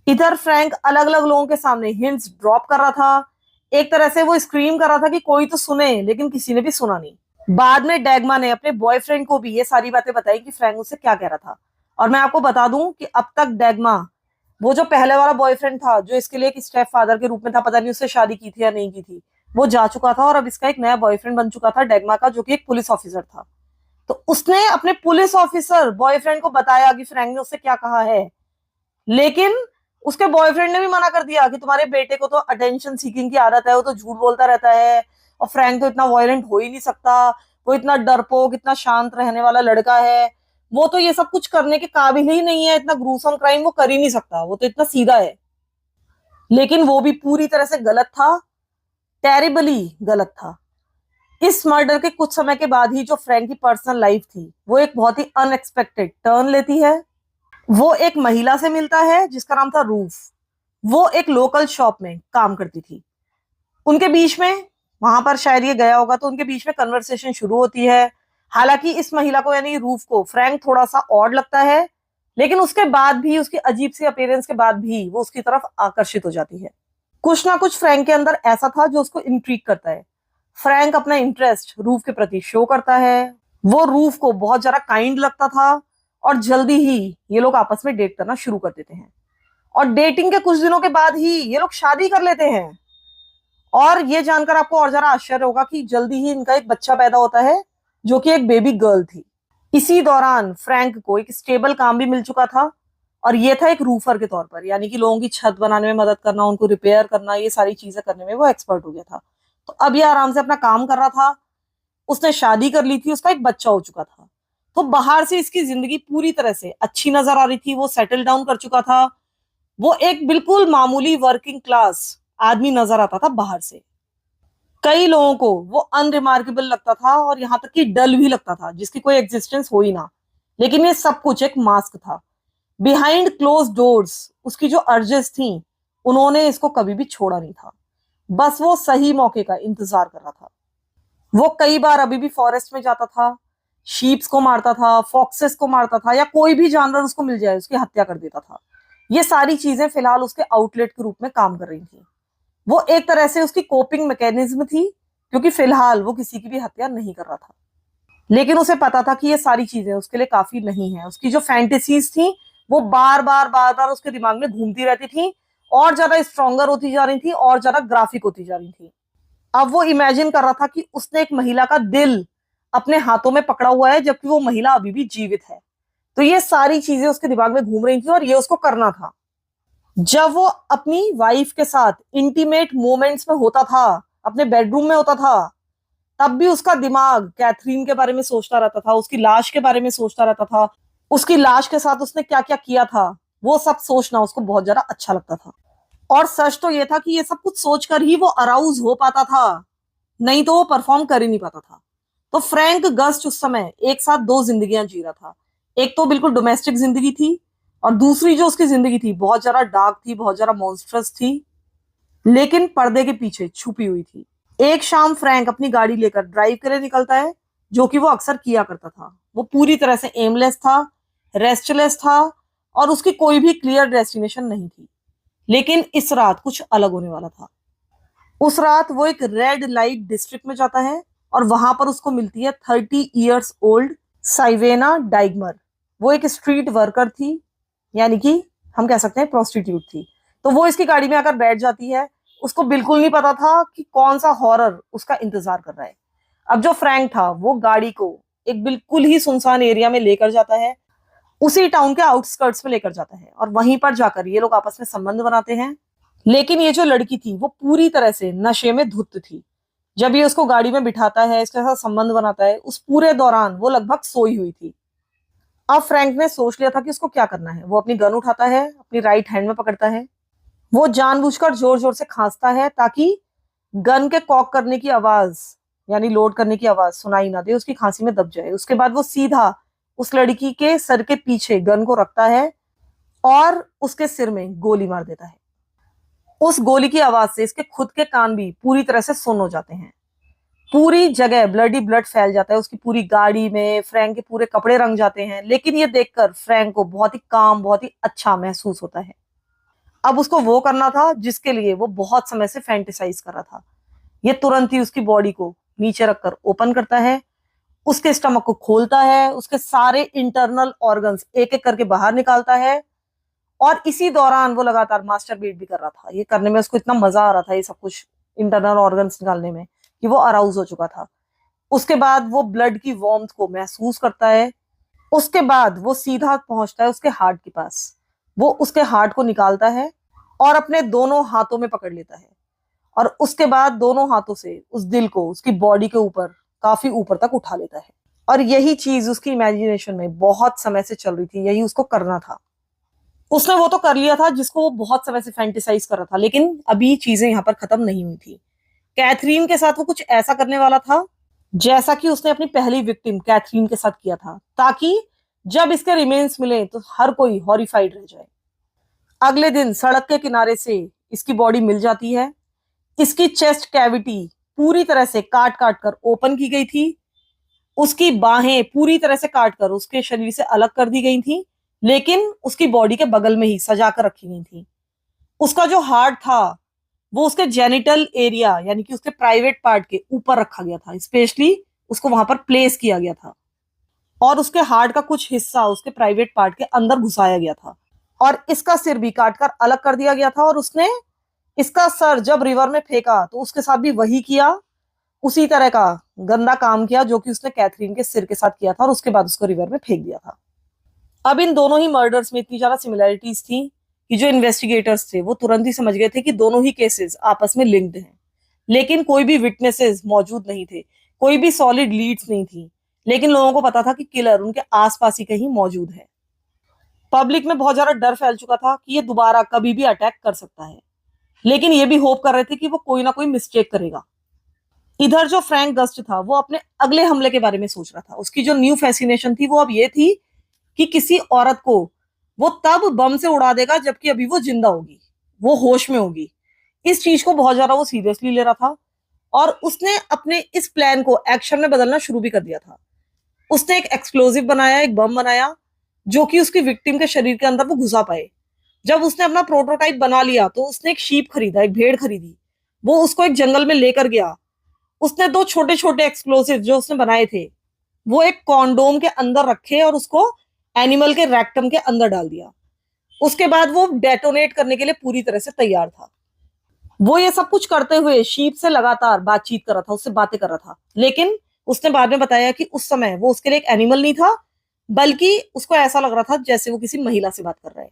इधर फ्रैंक अलग अलग लोगों के सामने हिंट्स ड्रॉप कर रहा था। एक तरह से वो स्क्रीम कर रहा था कि कोई तो सुने, लेकिन किसी ने भी सुना नहीं। बाद में डैगमा ने अपने बॉयफ्रेंड को भी ये सारी बातें बताई कि फ्रैंक उससे क्या कह रहा था। और मैं आपको बता दूं कि अब तक डैगमा, वो जो पहले वाला बॉयफ्रेंड था जो इसके लिए एक स्टेप फादर के रूप में था, पता नहीं उससे शादी की थी या नहीं की थी, वो जा चुका था और अब इसका एक नया बॉयफ्रेंड बन चुका था डैगमा का, जो कि एक पुलिस ऑफिसर था। तो उसने अपने पुलिस ऑफिसर बॉयफ्रेंड को बताया कि फ्रैंक ने उससे क्या कहा है। लेकिन उसके बॉयफ्रेंड ने भी मना कर दिया कि तुम्हारे बेटे को तो अटेंशन सीकिंग की आदत है, वो तो झूठ बोलता रहता है और फ्रैंक तो इतना वायलेंट हो ही नहीं सकता, वो इतना डरपोक इतना शांत रहने वाला लड़का है, वो तो ये सब कुछ करने के काबिल ही नहीं है, इतना ग्रूसम क्राइम वो कर ही नहीं सकता, वो तो इतना सीधा है। लेकिन वो भी पूरी तरह से गलत था, टेरिबली गलत था। इस मर्डर के कुछ समय के बाद ही जो फ्रैंक की पर्सनल लाइफ थी वो एक बहुत ही अनएक्सपेक्टेड टर्न लेती है। वो एक महिला से मिलता है जिसका नाम था रूफ। वो एक लोकल शॉप में काम करती थी। उनके बीच में, वहां पर शायद ये गया होगा, तो उनके बीच में कन्वर्सेशन शुरू होती है। हालांकि इस महिला को यानी रूफ को फ्रैंक थोड़ा सा ऑड लगता है, लेकिन उसके बाद भी, उसकी अजीब सी अपीयरेंस के बाद भी वो उसकी तरफ आकर्षित हो जाती है। कुछ ना कुछ फ्रैंक के अंदर ऐसा था जो उसको इंट्रीग करता है। फ्रैंक अपना इंटरेस्ट रूफ के प्रति शो करता है। वो रूफ को बहुत ज्यादा काइंड लगता था और जल्दी ही ये लोग आपस में डेट करना शुरू कर देते हैं और डेटिंग के कुछ दिनों के बाद ही ये लोग शादी कर लेते हैं। और ये जानकर आपको और ज्यादा आश्चर्य होगा कि जल्दी ही इनका एक बच्चा पैदा होता है जो कि एक बेबी गर्ल थी। इसी दौरान फ्रैंक को एक स्टेबल काम भी मिल चुका था और ये था एक रूफर के तौर पर, यानी कि लोगों की छत बनाने में मदद करना, उनको रिपेयर करना, ये सारी चीजें करने में वो एक्सपर्ट हो गया था। तो अब ये आराम से अपना काम कर रहा था। उसने शादी कर ली थी, उसका एक बच्चा हो चुका था। तो बाहर से इसकी जिंदगी पूरी तरह से अच्छी नजर आ रही थी। वो सेटल डाउन कर चुका था। वो एक बिल्कुल मामूली वर्किंग क्लास आदमी नजर आता था बाहर से। कई लोगों को वो अनरिमार्केबल लगता था और यहाँ तक कि डल भी लगता था, जिसकी कोई एग्जिस्टेंस हो ही ना। लेकिन ये सब कुछ एक मास्क था। बिहाइंड क्लोज डोर्स उसकी जो अर्जेस थी, उन्होंने इसको कभी भी छोड़ा नहीं था। बस वो सही मौके का इंतजार कर रहा था। वो कई बार अभी भी फॉरेस्ट में जाता था, शीप्स को मारता था, फॉक्सेस को मारता था, या कोई भी जानवर उसको मिल जाए उसकी हत्या कर देता था। ये सारी चीजें फिलहाल उसके आउटलेट के रूप में काम कर रही थी। वो एक तरह से उसकी कोपिंग मैकेनिज्म थी, क्योंकि फिलहाल वो किसी की भी हत्या नहीं कर रहा था। लेकिन उसे पता था कि ये सारी चीजें उसके लिए काफी नहीं है। उसकी जो फैंटेसीज थी वो बार बार उसके दिमाग में घूमती रहती थी, और ज्यादा स्ट्रॉन्गर होती जा रही थी, और ज्यादा ग्राफिक होती जा रही थी। अब वो इमेजिन कर रहा था कि उसने एक महिला का दिल अपने हाथों में पकड़ा हुआ है, जबकि वो महिला अभी भी जीवित है। तो ये सारी चीजें उसके दिमाग में घूम रही थी, और ये उसको करना था। जब वो अपनी वाइफ के साथ इंटीमेट मोमेंट्स में होता था, अपने बेडरूम में होता था, तब भी उसका दिमाग कैथरीन के बारे में सोचता रहता था, उसकी लाश के बारे में सोचता रहता था, उसकी लाश के साथ उसने क्या क्या किया था, वो सब सोचना उसको बहुत ज्यादा अच्छा लगता था। और सच तो ये था कि ये सब कुछ सोचकर ही वो अराउज हो पाता था, नहीं तो वो परफॉर्म कर ही नहीं पाता था। तो फ्रैंक गस्ट उस समय एक साथ दो जिंदगियां जी रहा था। एक तो बिल्कुल डोमेस्टिक जिंदगी थी, और दूसरी जो उसकी जिंदगी थी बहुत ज्यादा डार्क थी, बहुत ज्यादा मॉन्स्ट्रस थी, लेकिन पर्दे के पीछे छुपी हुई थी। एक शाम फ्रैंक अपनी गाड़ी लेकर ड्राइव के लिए निकलता है, जो कि वो अक्सर किया करता था। वो पूरी तरह से एमलेस था, रेस्टलेस था, और उसकी कोई भी क्लियर डेस्टिनेशन नहीं थी। लेकिन इस रात कुछ अलग होने वाला था। उस रात वो एक रेड लाइट डिस्ट्रिक्ट में जाता है, और वहां पर उसको मिलती है 30 इयर्स ओल्ड साइवेना डाइगमर। वो एक स्ट्रीट वर्कर थी, यानी कि हम कह सकते हैं प्रोस्टिट्यूट थी। तो वो इसकी गाड़ी में आकर बैठ जाती है। उसको बिल्कुल नहीं पता था कि कौन सा हॉरर उसका इंतजार कर रहा है। अब जो फ्रैंक था वो गाड़ी को एक बिल्कुल ही सुनसान एरिया में लेकर जाता है, उसी टाउन के आउटस्कर्ट्स में लेकर जाता है, और वहीं पर जाकर ये लोग आपस में संबंध बनाते हैं। लेकिन ये जो लड़की थी वो पूरी तरह से नशे में धुत थी। जब ये उसको गाड़ी में बिठाता है, इसके साथ संबंध बनाता है, उस पूरे दौरान वो लगभग सोई हुई थी। अब फ्रैंक ने सोच लिया था कि उसको क्या करना है। वो अपनी गन उठाता है, अपनी राइट हैंड में पकड़ता है। वो जानबूझकर जोर जोर से खांसता है, ताकि गन के कॉक करने की आवाज, यानी लोड करने की आवाज सुनाई ना दे, उसकी खांसी में दब जाए। उसके बाद वो सीधा उस लड़की के सर के पीछे गन को रखता है, और उसके सिर में गोली मार देता है। उस गोली की आवाज से इसके खुद के कान भी पूरी तरह से सुन्न हो जाते हैं। पूरी जगह ब्लड ही ब्लड फैल जाता है, उसकी पूरी गाड़ी में फ्रैंक के पूरे कपड़े रंग जाते हैं। लेकिन ये देखकर फ्रैंक को बहुत ही काम, बहुत ही अच्छा महसूस होता है। अब उसको वो करना था जिसके लिए वो बहुत समय से फैंटेसाइज कर रहा था। ये तुरंत ही उसकी बॉडी को नीचे रखकर ओपन करता है, उसके स्टमक को खोलता है, उसके सारे इंटरनल ऑर्गन्स एक एक करके बाहर निकालता है। और इसी दौरान वो लगातार मास्टरबेट भी कर रहा था। ये करने में उसको इतना मजा आ रहा था, ये सब कुछ इंटरनल ऑर्गन्स निकालने में, कि वो अराउज हो चुका था। उसके बाद वो ब्लड की वार्मथ को महसूस करता है। उसके बाद वो सीधा पहुंचता है उसके हार्ट के पास। वो उसके हार्ट को निकालता है, और अपने दोनों हाथों में पकड़ लेता है, और उसके बाद दोनों हाथों से उस दिल को उसकी बॉडी के ऊपर, काफी ऊपर तक उठा लेता है। और यही चीज उसकी इमेजिनेशन में बहुत समय से चल रही थी, यही उसको करना था। उसने वो तो कर लिया था जिसको वो बहुत समय से फैंटेसाइज कर रहा था, लेकिन अभी चीजें यहाँ पर खत्म नहीं हुई थी। कैथरीन के साथ वो कुछ ऐसा करने वाला था जैसा कि उसने अपनी पहली विक्टिम कैथरीन के साथ किया था, ताकि जब इसके रिमेन्स मिले तो हर कोई हॉरिफाइड रह जाए। अगले दिन सड़क के किनारे से इसकी बॉडी मिल जाती है। इसकी चेस्ट कैविटी पूरी तरह से काट काट कर ओपन की गई थी। उसकी बाहें पूरी तरह से काट कर उसके शरीर से अलग कर दी गई थी, लेकिन उसकी बॉडी के बगल में ही सजा कर रखी गई थी। उसका जो हार्ट था वो उसके जेनिटल एरिया, यानी कि उसके प्राइवेट पार्ट के ऊपर रखा गया था। स्पेशली उसको वहां पर प्लेस किया गया था, और उसके हार्ट का कुछ हिस्सा उसके प्राइवेट पार्ट के अंदर घुसाया गया था। और इसका सिर भी काटकर अलग कर दिया गया था, और उसने इसका सर जब रिवर में फेंका तो उसके साथ भी वही किया, उसी तरह का गंदा काम किया जो कि उसने कैथरीन के सिर के साथ किया था, और उसके बाद उसको रिवर में फेंक दिया था। अब इन दोनों ही मर्डर्स में इतनी ज्यादा सिमिलैरिटीज थी कि जो इन्वेस्टिगेटर्स थे वो तुरंत ही समझ गए थे कि दोनों ही केसेस आपस में लिंक्ड हैं। लेकिन कोई भी विटनेसेस मौजूद नहीं थे, कोई भी सॉलिड लीड्स नहीं थी। लेकिन लोगों को पता था कि किलर उनके आसपास ही कहीं मौजूद है। पब्लिक में बहुत ज्यादा डर फैल चुका था कि ये दोबारा कभी भी अटैक कर सकता है, लेकिन ये भी होप कर रहे थे कि वो कोई ना कोई मिस्टेक करेगा। इधर जो फ्रैंक गस्ट था वो अपने अगले हमले के बारे में सोच रहा था। उसकी जो न्यू फैसिनेशन थी वो अब ये थी कि किसी औरत को वो तब बम से उड़ा देगा जबकि अभी वो जिंदा होगी, वो होश में होगी। इस चीज को बहुत ज्यादा वो सीरियसली ले रहा था, और उसने अपने इस प्लान को एक्शन में बदलना शुरू भी कर दिया था। उसने एक एक्सप्लोजिव बनाया, एक बम बनाया, जो कि उसकी विक्टिम के शरीर के अंदर वो घुसा पाए। जब उसने अपना प्रोटोटाइप बना लिया तो उसने एक शीप खरीदा, एक भेड़ खरीदी। वो उसको एक जंगल में लेकर गया। उसने दो छोटे छोटे एक्सप्लोसिव जो उसने बनाए थे वो एक कॉन्डोम के अंदर रखे, और उसको एनिमल के रेक्टम के अंदर डाल दिया। उसके बाद वो डेटोनेट करने के लिए पूरी तरह से तैयार था। वो ये सब कुछ करते हुए शीप से लगातार बातचीत कर रहा था, उससे बातें कर रहा था, लेकिन उसने बाद में बताया कि उस समय वो उसके लिए एक एनिमल नहीं था, बल्कि उसको ऐसा लग रहा था जैसे वो किसी महिला से बात कर रहा है।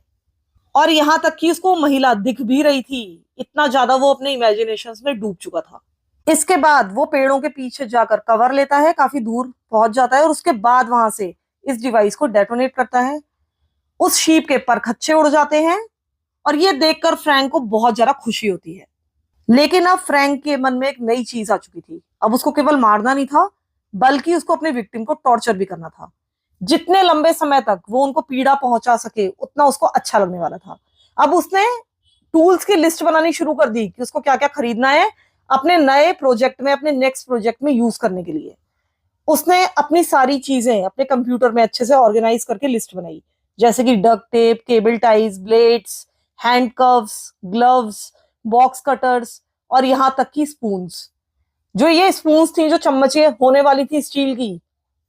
और यहां तक कि उसको महिला दिख भी रही थी, इतना ज्यादा वो अपने इमेजिनेशंस में डूब चुका था। इसके बाद वो पेड़ों के पीछे जाकर कवर लेता है, काफी दूर पहुंच जाता है और उसके बाद वहां से इस डिवाइस को डेटोनेट करता है। उस शीप के परखच्चे उड़ जाते हैं और ये देखकर फ्रैंक को बहुत ज्यादा खुशी होती है। लेकिन अब फ्रैंक के मन में एक नई चीज आ चुकी थी। अब उसको केवल मारना नहीं था, बल्कि उसको अपने विक्टिम को टॉर्चर भी करना था। जितने लंबे समय तक वो उनको पीड़ा पहुंचा सके उतना उसको अच्छा लगने वाला था। अब उसने टूल्स की लिस्ट बनानी शुरू कर दी कि उसको क्या क्या खरीदना है अपने नए प्रोजेक्ट में, अपने नेक्स्ट प्रोजेक्ट में यूज करने के लिए। उसने अपनी सारी चीजें अपने कंप्यूटर में अच्छे से ऑर्गेनाइज करके लिस्ट बनाई, जैसे कि duck tape, cable ties, blades, handcuffs, gloves, box cutters और यहां तक की स्पून्स। जो ये स्पून्स थी, जो चम्मचें होने वाली थी स्टील की,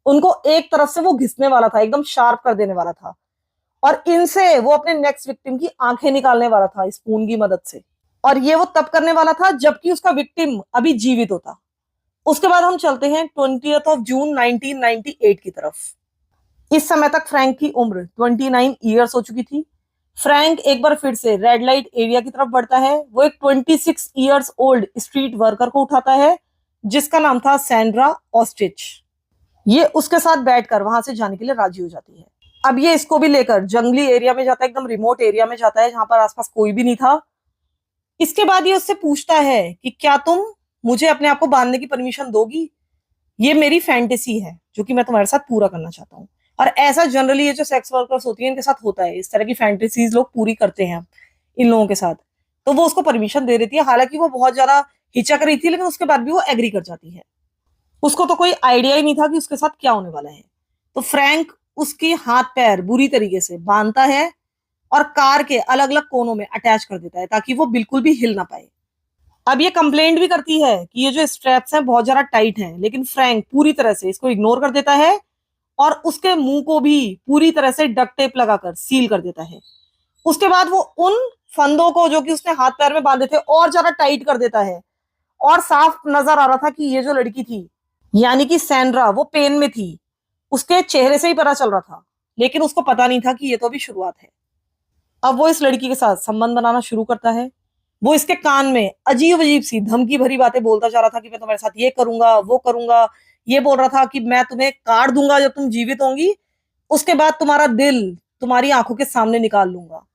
उनको एक तरफ से वो घिसने वाला था, एकदम शार्प कर देने वाला था। और इनसे वो अपने नेक्स्ट विक्टिम की आंखें निकालने वाला था स्पून की मदद से। और ये वो तब करने वाला था जबकि उसका विक्टिम अभी जीवित होता। उसके बाद हम चलते हैं 20 जून 1998 की तरफ। इस समय तक फ्रैंक की उम्र 29 ईयर्स हो चुकी थी। फ्रैंक एक बार फिर से रेड लाइट एरिया की तरफ बढ़ता है। वो एक 26 ईयर्स ओल्ड स्ट्रीट वर्कर को उठाता है, जिसका नाम था सैंड्रा ऑस्ट्रिच। ये उसके साथ बैठकर वहां से जाने के लिए राजी हो जाती है। अब ये इसको भी लेकर जंगली एरिया में जाता है, एकदम रिमोट एरिया में जाता है जहां पर आसपास कोई भी नहीं था। इसके बाद ये उससे पूछता है कि क्या तुम मुझे अपने आप को बांधने की परमिशन दोगी? ये मेरी फैंटेसी है जो कि मैं तुम्हारे साथ पूरा करना चाहता हूँ। और ऐसा जनरली ये जो सेक्स वर्कर्स होती है इनके साथ होता है, इस तरह की फैंटेसीज लोग पूरी करते हैं इन लोगों के साथ। तो वो उसको परमिशन दे देती है, हालांकि वो बहुत ज्यादा हिचक रही थी, लेकिन उसके बाद भी वो एग्री कर जाती है। उसको तो कोई आइडिया ही नहीं था कि उसके साथ क्या होने वाला है। तो फ्रैंक उसके हाथ पैर बुरी तरीके से बांधता है और कार के अलग अलग कोनों में अटैच कर देता है ताकि वो बिल्कुल भी हिल ना पाए। अब ये कंप्लेंट भी करती है कि ये जो स्ट्रैप्स हैं बहुत ज्यादा टाइट हैं, लेकिन फ्रैंक पूरी तरह से इसको इग्नोर कर देता है और उसके मुंह को भी पूरी तरह से डक्ट टेप लगाकर सील कर देता है। उसके बाद वो उन फंदों को जो कि उसने हाथ पैर में बांधे थे और ज्यादा टाइट कर देता है। और साफ नजर आ रहा था कि ये जो लड़की थी, यानी कि सैंड्रा, वो पेन में थी। उसके चेहरे से ही पता चल रहा था, लेकिन उसको पता नहीं था कि ये तो अभी शुरुआत है। अब वो इस लड़की के साथ संबंध बनाना शुरू करता है। वो इसके कान में अजीब अजीब सी धमकी भरी बातें बोलता जा रहा था कि मैं तुम्हारे साथ ये करूंगा, वो करूंगा। ये बोल रहा था कि मैं तुम्हें काट दूंगा जब तुम जीवित होंगी, उसके बाद तुम्हारा दिल तुम्हारी आंखों के सामने निकाल लूंगा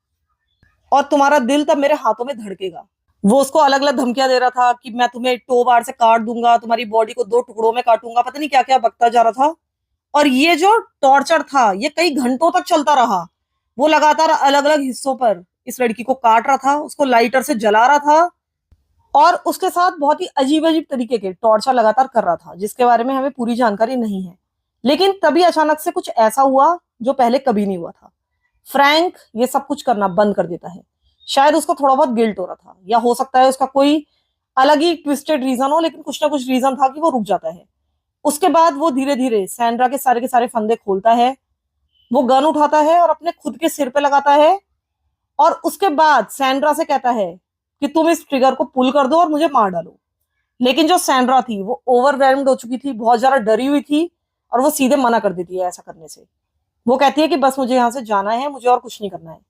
और तुम्हारा दिल तब मेरे हाथों में धड़केगा। वो उसको अलग अलग धमकियां दे रहा था कि मैं तुम्हें टो बार से काट दूंगा, तुम्हारी बॉडी को 2 टुकड़ों में काटूंगा, पता नहीं क्या क्या बकता जा रहा था। और ये जो टॉर्चर था ये कई घंटों तक चलता रहा। वो लगातार अलग अलग हिस्सों पर इस लड़की को काट रहा था, उसको लाइटर से जला रहा था और उसके साथ बहुत ही अजीब अजीब तरीके के टॉर्चर लगातार कर रहा था, जिसके बारे में हमें पूरी जानकारी नहीं है। लेकिन तभी अचानक से कुछ ऐसा हुआ जो पहले कभी नहीं हुआ था। फ्रैंक ये सब कुछ करना बंद कर देता है। शायद उसको थोड़ा बहुत गिल्ट हो रहा था, या हो सकता है उसका कोई अलग ही ट्विस्टेड रीजन हो, लेकिन कुछ ना कुछ रीजन था कि वो रुक जाता है। उसके बाद वो धीरे धीरे सैंड्रा के सारे फंदे खोलता है। वो गन उठाता है और अपने खुद के सिर पे लगाता है और उसके बाद सैंड्रा से कहता है कि तुम इस ट्रिगर को पुल कर दो और मुझे मार डालो। लेकिन जो सैंड्रा थी वो ओवरवेल्म्ड हो चुकी थी, बहुत ज्यादा डरी हुई थी और वो सीधे मना कर देती है ऐसा करने से। वो कहती है कि बस मुझे यहाँ से जाना है, मुझे और कुछ नहीं करना है।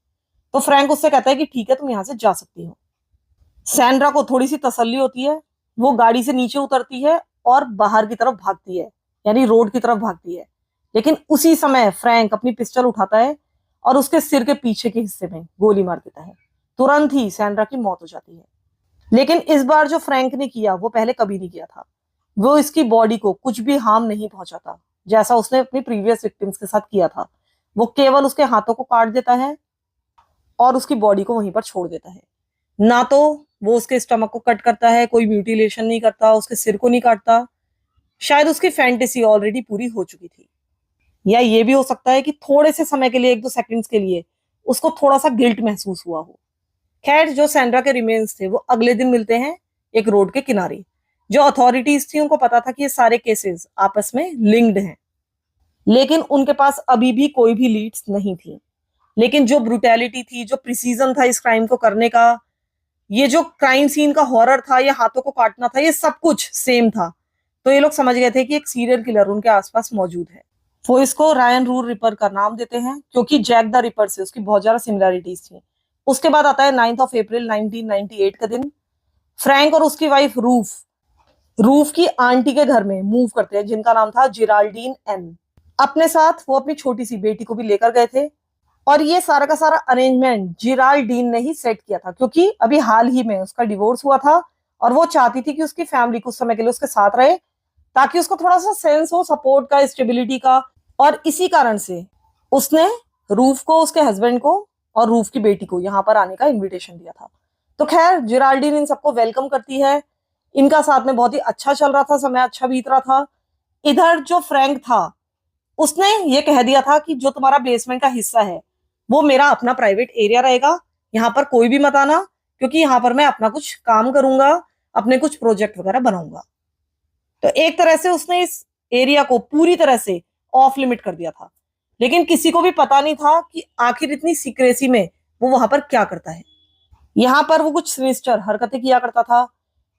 तो फ्रैंक उससे कहता है कि ठीक है, तुम यहाँ से जा सकती हो। सैंड्रा को थोड़ी सी तसल्ली होती है। वो गाड़ी से नीचे उतरती है और बाहर की तरफ भागती है, यानी रोड की तरफ भागती है। लेकिन उसी समय फ्रैंक अपनी पिस्टल उठाता है और उसके सिर के पीछे के हिस्से में गोली मार देता है। तुरंत ही सैंड्रा की मौत हो जाती है। लेकिन इस बार जो फ्रैंक ने किया वो पहले कभी नहीं किया था। वो इसकी बॉडी को कुछ भी हार्म नहीं पहुंचाता, जैसा उसने अपनी प्रीवियस विक्टिम्स के साथ किया था। वो केवल उसके हाथों को काट देता है और उसकी बॉडी को वहीं पर छोड़ देता है। ना तो वो उसके स्टमक को कट करता है, कोई म्यूटिलेशन नहीं करता, उसके सिर को नहीं काटता। शायद उसकी फैंटेसी ऑलरेडी पूरी हो चुकी थी, या ये भी हो सकता है कि थोड़े से समय के लिए, 1-2 सेकंड्स के लिए उसको थोड़ा सा गिल्ट महसूस हुआ हो। खैर, जो सैंड्रा के रिमेन्स थे वो अगले दिन मिलते हैं एक रोड के किनारे। जो अथॉरिटीज थी उनको पता था कि ये सारे केसेस आपस में लिंक्ड हैं। लेकिन उनके पास अभी भी कोई भी लीड्स नहीं थी। लेकिन जो ब्रुटैलिटी थी, जो प्रिसीजन था इस क्राइम को करने का, ये जो क्राइम सीन का हॉरर था, ये हाथों को काटना था, ये सब कुछ सेम था। तो ये लोग समझ गए थे कि एक सीरियल किलर उनके आसपास मौजूद है। वो इसको रायन रूल रिपर का नाम देते हैं क्योंकि जैक द रिपर से उसकी बहुत ज्यादा सिमिलैरिटीज थी। उसके बाद आता है 9 अप्रैल 1998 का दिन। फ्रैंक और उसकी वाइफ रूफ रूफ की आंटी के घर में मूव करते हैं, जिनका नाम था जिराल्डीन एन। अपने साथ वो अपनी छोटी सी बेटी को भी लेकर गए थे। और ये सारा का सारा अरेंजमेंट जिराल्डीन ने ही सेट किया था क्योंकि अभी हाल ही में उसका डिवोर्स हुआ था और वो चाहती थी कि उसकी फैमिली कुछ समय के लिए उसके साथ रहे, ताकि उसको थोड़ा सा सेंस हो सपोर्ट का, स्टेबिलिटी का। और इसी कारण से उसने रूफ को, उसके हस्बैंड को और रूफ की बेटी को यहाँ पर आने का इन्विटेशन दिया था। तो खैर जिराल्डीन इन सबको वेलकम करती है। इनका साथ में बहुत ही अच्छा चल रहा था, समय अच्छा बीत रहा था। इधर जो फ्रैंक था उसने ये कह दिया था कि जो तुम्हारा बेसमेंट का हिस्सा है वो मेरा अपना प्राइवेट एरिया रहेगा, यहाँ पर कोई भी मत आना, क्योंकि यहाँ पर मैं अपना कुछ काम करूंगा, अपने कुछ प्रोजेक्ट वगैरह बनाऊंगा। तो एक तरह से उसने इस एरिया को पूरी तरह से ऑफ लिमिट कर दिया था। लेकिन किसी को भी पता नहीं था कि आखिर इतनी सीक्रेसी में वो वहां पर क्या करता है। यहाँ पर वो कुछ सिनिस्टर हरकतें किया करता था।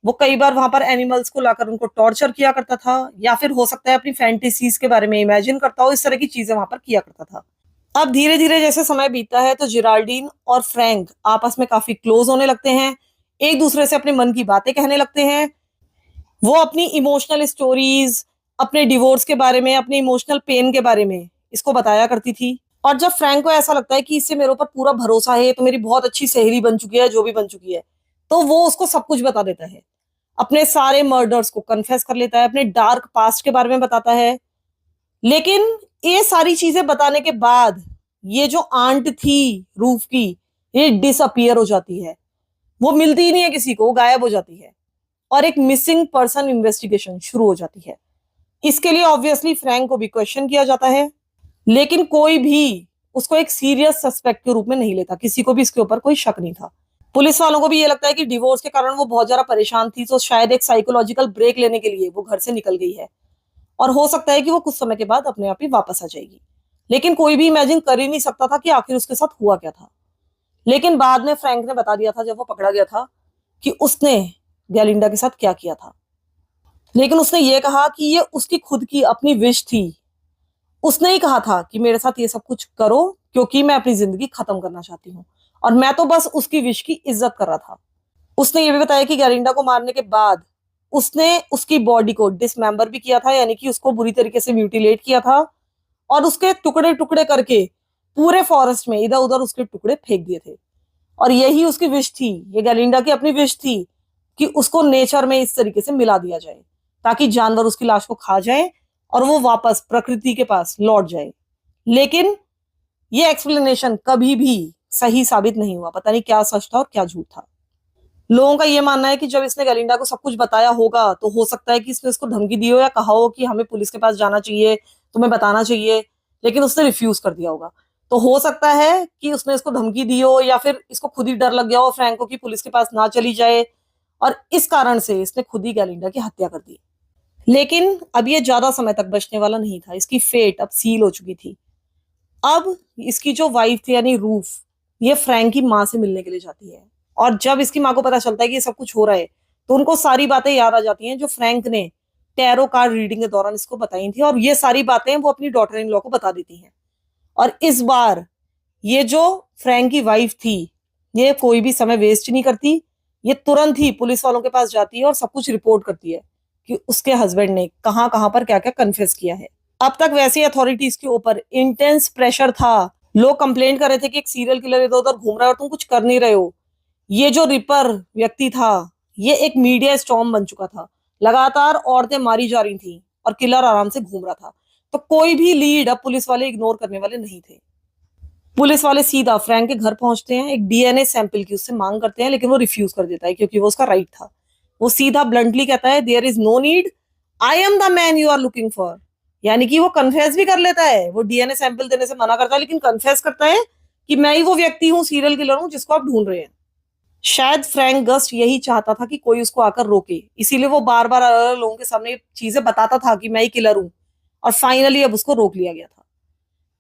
वो कई बार वहां पर एनिमल्स को लाकर उनको टॉर्चर किया करता था, या फिर हो सकता है अपनी फैंटेसीज के बारे में इमेजिन करता हो, इस तरह की चीजें वहां पर किया करता था। अब धीरे धीरे जैसे समय बीतता है तो जिराल्डीन और फ्रैंक आपस में काफी क्लोज होने लगते हैं, एक दूसरे से अपने मन की बातें कहने लगते हैं। वो अपनी इमोशनल स्टोरीज, अपने डिवोर्स के बारे में, अपने इमोशनल पेन के बारे में इसको बताया करती थी। और जब फ्रैंक को ऐसा लगता है कि इससे मेरे ऊपर पूरा भरोसा है, तो मेरी बहुत अच्छी सहेली बन चुकी है, जो भी बन चुकी है, तो वो उसको सब कुछ बता देता है। अपने सारे मर्डर्स को कन्फेस कर लेता है, अपने डार्क पास्ट के बारे में बताता है। लेकिन ये सारी चीजें बताने के बाद ये जो आंट थी रूफ की, ये डिसअपियर हो जाती है। वो मिलती ही नहीं है किसी को, वो गायब हो जाती है। और एक मिसिंग पर्सन इन्वेस्टिगेशन शुरू हो जाती है। इसके लिए ऑब्वियसली फ्रैंक को भी क्वेश्चन किया जाता है, लेकिन कोई भी उसको एक सीरियस सस्पेक्ट के रूप में नहीं लेता, किसी को भी इसके ऊपर कोई शक नहीं था। पुलिस वालों को भी ये लगता है कि डिवोर्स के कारण वो बहुत ज्यादा परेशान थी, तो शायद एक साइकोलॉजिकल ब्रेक लेने के लिए वो घर से निकल गई है, और हो सकता है कि वो कुछ समय के बाद अपने आप ही वापस आ जाएगी। लेकिन कोई भी इमेजिन कर ही नहीं सकता था कि आखिर उसके साथ हुआ क्या था। लेकिन बाद में फ्रैंक ने बता दिया था, जब वो पकड़ा गया था, कि उसने गैलिंडा के साथ क्या किया था। लेकिन उसने ये कहा कि ये उसकी खुद की अपनी विश थी। उसने ही कहा था कि मेरे साथ ये सब कुछ करो क्योंकि मैं अपनी जिंदगी खत्म करना चाहती हूँ, और मैं तो बस उसकी विश की इज्जत कर रहा था। उसने ये भी बताया कि गैलिंडा को मारने के बाद उसने उसकी बॉडी को डिसमेंबर भी किया था, यानी कि उसको बुरी तरीके से म्यूटिलेट किया था, और उसके टुकड़े टुकड़े करके पूरे फॉरेस्ट में इधर उधर उसके टुकड़े फेंक दिए थे। और यही उसकी विश थी, ये गैलिंडा की अपनी विश थी कि उसको नेचर में इस तरीके से मिला दिया जाए, ताकि जानवर उसकी लाश को खा जाए और वो वापस प्रकृति के पास लौट जाए। लेकिन ये एक्सप्लेनेशन कभी भी सही साबित नहीं हुआ, पता नहीं क्या सच था और क्या झूठ था। लोगों का ये मानना है कि जब इसने गैलिंडा को सब कुछ बताया होगा, तो हो सकता है कि इसने उसको धमकी दी हो या कहा हो कि हमें पुलिस के पास जाना चाहिए, तुम्हें बताना चाहिए, लेकिन उसने रिफ्यूज कर दिया होगा। तो हो सकता है कि उसने इसको धमकी दी हो, या फिर इसको खुद ही डर लग गया हो फ्रैंक को कि पुलिस के पास ना चली जाए, और इस कारण से इसने खुद ही गैलिंडा की हत्या कर दी। लेकिन अब ये ज्यादा समय तक बचने वाला नहीं था, इसकी फेट अब सील हो चुकी थी। अब इसकी जो वाइफ थी यानी रूफ, ये फ्रैंक की माँ से मिलने के लिए जाती है। और जब इसकी माँ को पता चलता है कि ये सब कुछ हो रहा है, तो उनको सारी बातें याद आ जाती हैं जो फ्रैंक ने टैरो कार्ड रीडिंग के दौरान इसको बताई थी, और ये सारी बातें वो अपनी डॉटर इन लॉ को बता देती हैं। और इस बार ये जो फ्रैंक की वाइफ थी, ये कोई भी समय वेस्ट नहीं करती, ये तुरंत ही पुलिस वालों के पास जाती है और सब कुछ रिपोर्ट करती है कि उसके हस्बैंड ने कहाँ कहाँ पर क्या क्या कन्फेस किया है। अब तक वैसे अथॉरिटीज के ऊपर इंटेंस प्रेशर था। लोग कंप्लेंट कर रहे थे कि एक सीरियल किलर इधर उधर घूम रहा है और तुम कुछ कर नहीं रहे हो। ये जो रिपर व्यक्ति था, ये एक मीडिया स्टॉर्म बन चुका था। लगातार औरतें मारी जा रही थी और किलर आराम से घूम रहा था। तो कोई भी लीड अब पुलिस वाले इग्नोर करने वाले नहीं थे। पुलिस वाले सीधा फ्रैंक के घर पहुंचते हैं, एक डीएनए सैंपल की उससे मांग करते हैं, लेकिन वो रिफ्यूज कर देता है क्योंकि वो उसका राइट था। वो सीधा ब्लंटली कहता है, there is no need, I am the man you are looking for. यानी कि वो कन्फेस भी कर लेता है, वो डीएनए सैंपल देने से मना करता है, लेकिन कन्फेस करता है कि मैं ही वो व्यक्ति हूँ, सीरियल किलर हूँ जिसको आप ढूंढ रहे हैं। शायद फ्रैंक गस्ट यही चाहता था कि कोई उसको आकर रोके, इसीलिए वो बार बार अलग लोगों के सामने चीजें बताता था कि मैं ही किलर हूँ। और फाइनली अब उसको रोक लिया गया था।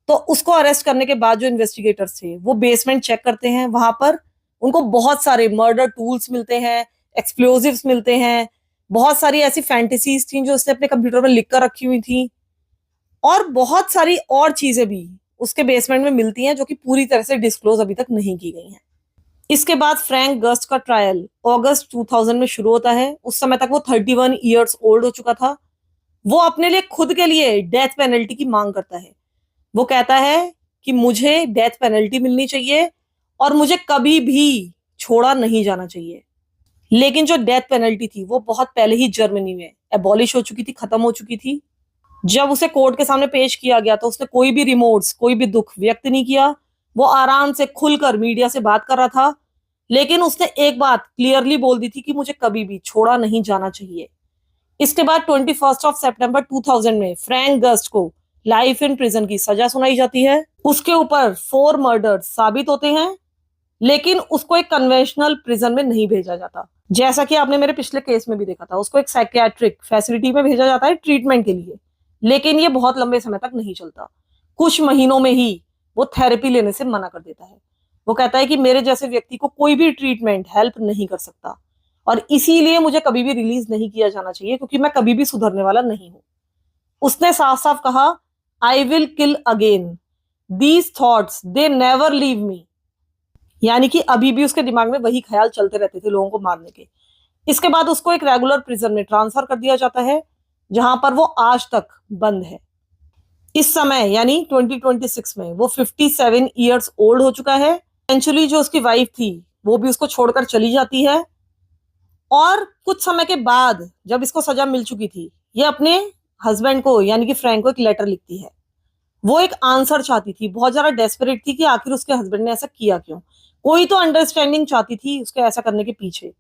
तो उसको अरेस्ट करने के बाद जो इन्वेस्टिगेटर्स थे वो बेसमेंट चेक करते हैं, वहां पर उनको बहुत सारे मर्डर टूल्स मिलते हैं, एक्सप्लोजिव्स मिलते हैं, बहुत सारी ऐसी फैंटेसीज थी जो उसने अपने कंप्यूटर में लिख कर रखी हुई थी, और बहुत सारी और चीजें भी उसके बेसमेंट में मिलती हैं जो कि पूरी तरह से डिस्क्लोज अभी तक नहीं की गई हैं। इसके बाद फ्रैंक गस्ट का ट्रायल अगस्त 2000 में शुरू होता है। उस समय तक वो 31 ईयर्स ओल्ड हो चुका था। वो अपने लिए खुद के लिए डेथ पेनल्टी की मांग करता है। वो कहता है कि मुझे डेथ पेनल्टी मिलनी चाहिए और मुझे कभी भी छोड़ा नहीं जाना चाहिए। लेकिन जो डेथ पेनल्टी थी वो बहुत पहले ही जर्मनी में एबॉलिश हो चुकी थी, खत्म हो चुकी थी। जब उसे कोर्ट के सामने पेश किया गया तो उसने कोई भी रिमोर्स, कोई भी दुख व्यक्त नहीं किया। वो आराम से खुलकर मीडिया से बात कर रहा था, लेकिन उसने एक बात क्लियरली बोल दी थी कि मुझे कभी भी छोड़ा नहीं जाना चाहिए। इसके बाद 21 सितंबर 2000 में फ्रैंक गस्ट को लाइफ इन प्रिजन की सजा सुनाई जाती है। उसके ऊपर 4 मर्डर साबित होते हैं, लेकिन उसको एक कन्वेंशनल प्रिजन में नहीं भेजा जाता। जैसा कि आपने मेरे पिछले केस में भी देखा था, उसको एक साइकियाट्रिक फैसिलिटी में भेजा जाता है ट्रीटमेंट के लिए, लेकिन ये बहुत लंबे समय तक नहीं चलता। कुछ महीनों में ही वो थेरेपी लेने से मना कर देता है। वो कहता है कि मेरे जैसे व्यक्ति को कोई भी ट्रीटमेंट हेल्प नहीं कर सकता और इसीलिए मुझे कभी भी रिलीज नहीं किया जाना चाहिए, क्योंकि मैं कभी भी सुधरने वाला नहीं हूं। उसने साफ साफ कहा, I will kill again, these thoughts they never leave me. यानी कि अभी भी उसके दिमाग में वही ख्याल चलते रहते थे लोगों को मारने के। इसके बाद उसको एक रेगुलर प्रिजन में ट्रांसफर कर दिया जाता है, जहां पर वो आज तक बंद है। इस समय यानी 2026 में वो 57 ईयर्स ओल्ड हो चुका है। एवेंचुअली जो उसकी वाइफ थी वो भी उसको छोड़कर चली जाती है, और कुछ समय के बाद जब इसको सजा मिल चुकी थी, ये अपने हस्बैंड को यानी कि फ्रैंक को एक लेटर लिखती है। वो एक आंसर चाहती थी, बहुत ज्यादा डेस्परेट थी कि आखिर उसके हस्बैंड ने ऐसा किया क्यों। कोई तो अंडरस्टैंडिंग चाहती थी उसके ऐसा करने के पीछे।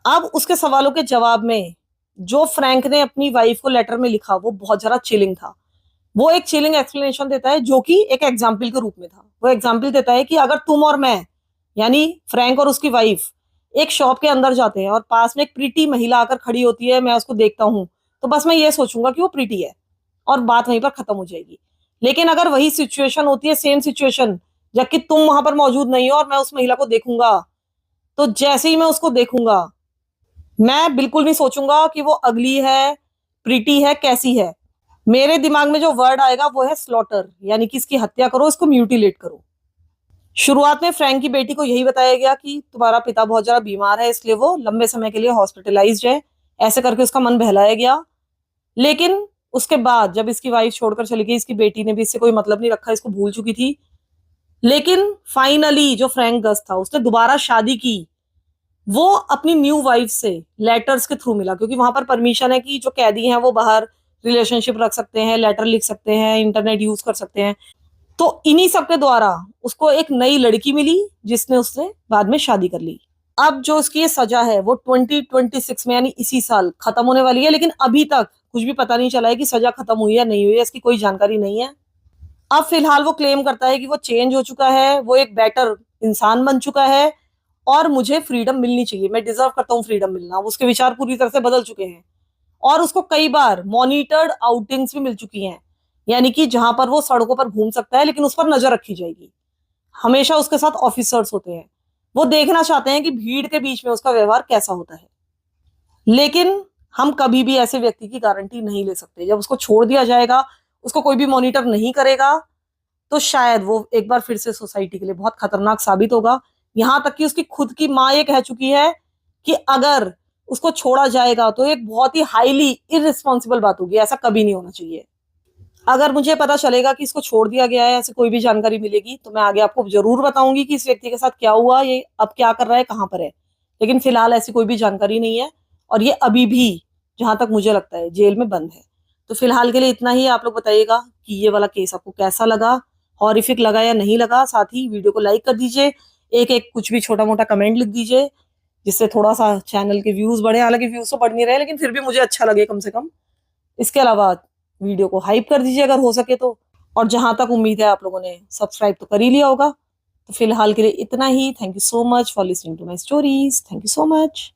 अब उसके सवालों के जवाब में जो फ्रैंक ने अपनी वाइफ को लेटर में लिखा वो बहुत ज्यादा चिलिंग था। वो एक चिलिंग एक्सप्लेनेशन देता है जो कि एक एग्जाम्पल के रूप में था। वो एग्जाम्पल देता है कि अगर तुम और मैं यानी फ्रैंक और उसकी वाइफ एक शॉप के अंदर जाते हैं और पास में एक प्रीटी महिला आकर खड़ी होती है, मैं उसको देखता हूं, तो बस मैं ये सोचूंगा कि वो प्रीटी है और बात वहीं पर खत्म हो जाएगी। लेकिन अगर वही सिचुएशन होती है, सेम सिचुएशन, जबकि तुम वहां पर मौजूद नहीं हो और मैं उस महिला को देखूंगा, तो जैसे ही मैं उसको देखूंगा मैं बिल्कुल नहीं सोचूंगा कि वो अगली है, प्रीटी है, कैसी है। मेरे दिमाग में जो वर्ड आएगा वो है स्लॉटर, यानी कि इसकी हत्या करो, इसको म्यूटिलेट करो। शुरुआत में फ्रैंक की बेटी को यही बताया गया कि तुम्हारा पिता बहुत ज्यादा बीमार है, इसलिए वो लंबे समय के लिए हॉस्पिटलाइज्ड है। ऐसे करके उसका मन बहलाया गया। लेकिन उसके बाद जब इसकी वाइफ छोड़कर चली गई, इसकी बेटी ने भी इससे कोई मतलब नहीं रखा, इसको भूल चुकी थी। लेकिन फाइनली जो फ्रैंक गस्ट था उसने दोबारा शादी की। वो अपनी न्यू वाइफ से लेटर्स के थ्रू मिला, क्योंकि वहां पर परमिशन है कि जो कैदी हैं वो बाहर रिलेशनशिप रख सकते हैं, लेटर लिख सकते हैं, इंटरनेट यूज कर सकते हैं। तो इन्हीं सब के द्वारा उसको एक नई लड़की मिली जिसने उससे बाद में शादी कर ली। अब जो उसकी ये सजा है वो 2026 में यानी इसी साल खत्म होने वाली है, लेकिन अभी तक कुछ भी पता नहीं चला है कि सजा खत्म हुई या नहीं हुई है, इसकी कोई जानकारी नहीं है। अब फिलहाल वो क्लेम करता है कि वो चेंज हो चुका है, वो एक बेटर इंसान बन चुका है और मुझे फ्रीडम मिलनी चाहिए, मैं डिजर्व करता हूँ फ्रीडम मिलना। उसके विचार पूरी तरह से बदल चुके हैं और उसको कई बार मॉनिटर्ड आउटिंग्स भी मिल चुकी हैं, यानी कि जहां पर वो सड़कों पर घूम सकता है लेकिन उस पर नजर रखी जाएगी। हमेशा उसके साथ ऑफिसर्स होते हैं, वो देखना चाहते हैं कि भीड़ के बीच में उसका व्यवहार कैसा होता है। लेकिन हम कभी भी ऐसे व्यक्ति की गारंटी नहीं ले सकते। जब उसको छोड़ दिया जाएगा, उसको कोई भी मॉनिटर नहीं करेगा, तो शायद वो एक बार फिर से सोसाइटी के लिए बहुत खतरनाक साबित होगा। यहां तक कि उसकी खुद की माँ ये कह चुकी है कि अगर उसको छोड़ा जाएगा तो एक बहुत ही हाईली इररिस्पॉन्सिबल बात होगी, ऐसा कभी नहीं होना चाहिए। अगर मुझे पता चलेगा कि इसको छोड़ दिया गया है, ऐसे कोई भी जानकारी मिलेगी, तो मैं आगे आपको जरूर बताऊंगी कि इस व्यक्ति के साथ क्या हुआ, ये अब क्या कर रहा है, कहाँ पर है। लेकिन फिलहाल ऐसी कोई भी जानकारी नहीं है और ये अभी भी जहां तक मुझे लगता है जेल में बंद है। तो फिलहाल के लिए इतना ही। आप लोग बताइएगा कि ये वाला केस आपको कैसा लगा, हॉरिफिक लगा या नहीं लगा। साथ ही वीडियो को लाइक कर दीजिए, एक एक कुछ भी छोटा मोटा कमेंट लिख दीजिए, जिससे थोड़ा सा चैनल के व्यूज बढ़े। हालांकि व्यूज तो बढ़ नहीं रहे, लेकिन फिर भी मुझे अच्छा लगे कम से कम। इसके अलावा वीडियो को हाइप कर दीजिए अगर हो सके तो। और जहां तक उम्मीद है आप लोगों ने सब्सक्राइब तो कर ही लिया होगा। तो फिलहाल के लिए इतना ही। Thank you so much for listening to my stories. Thank you so much.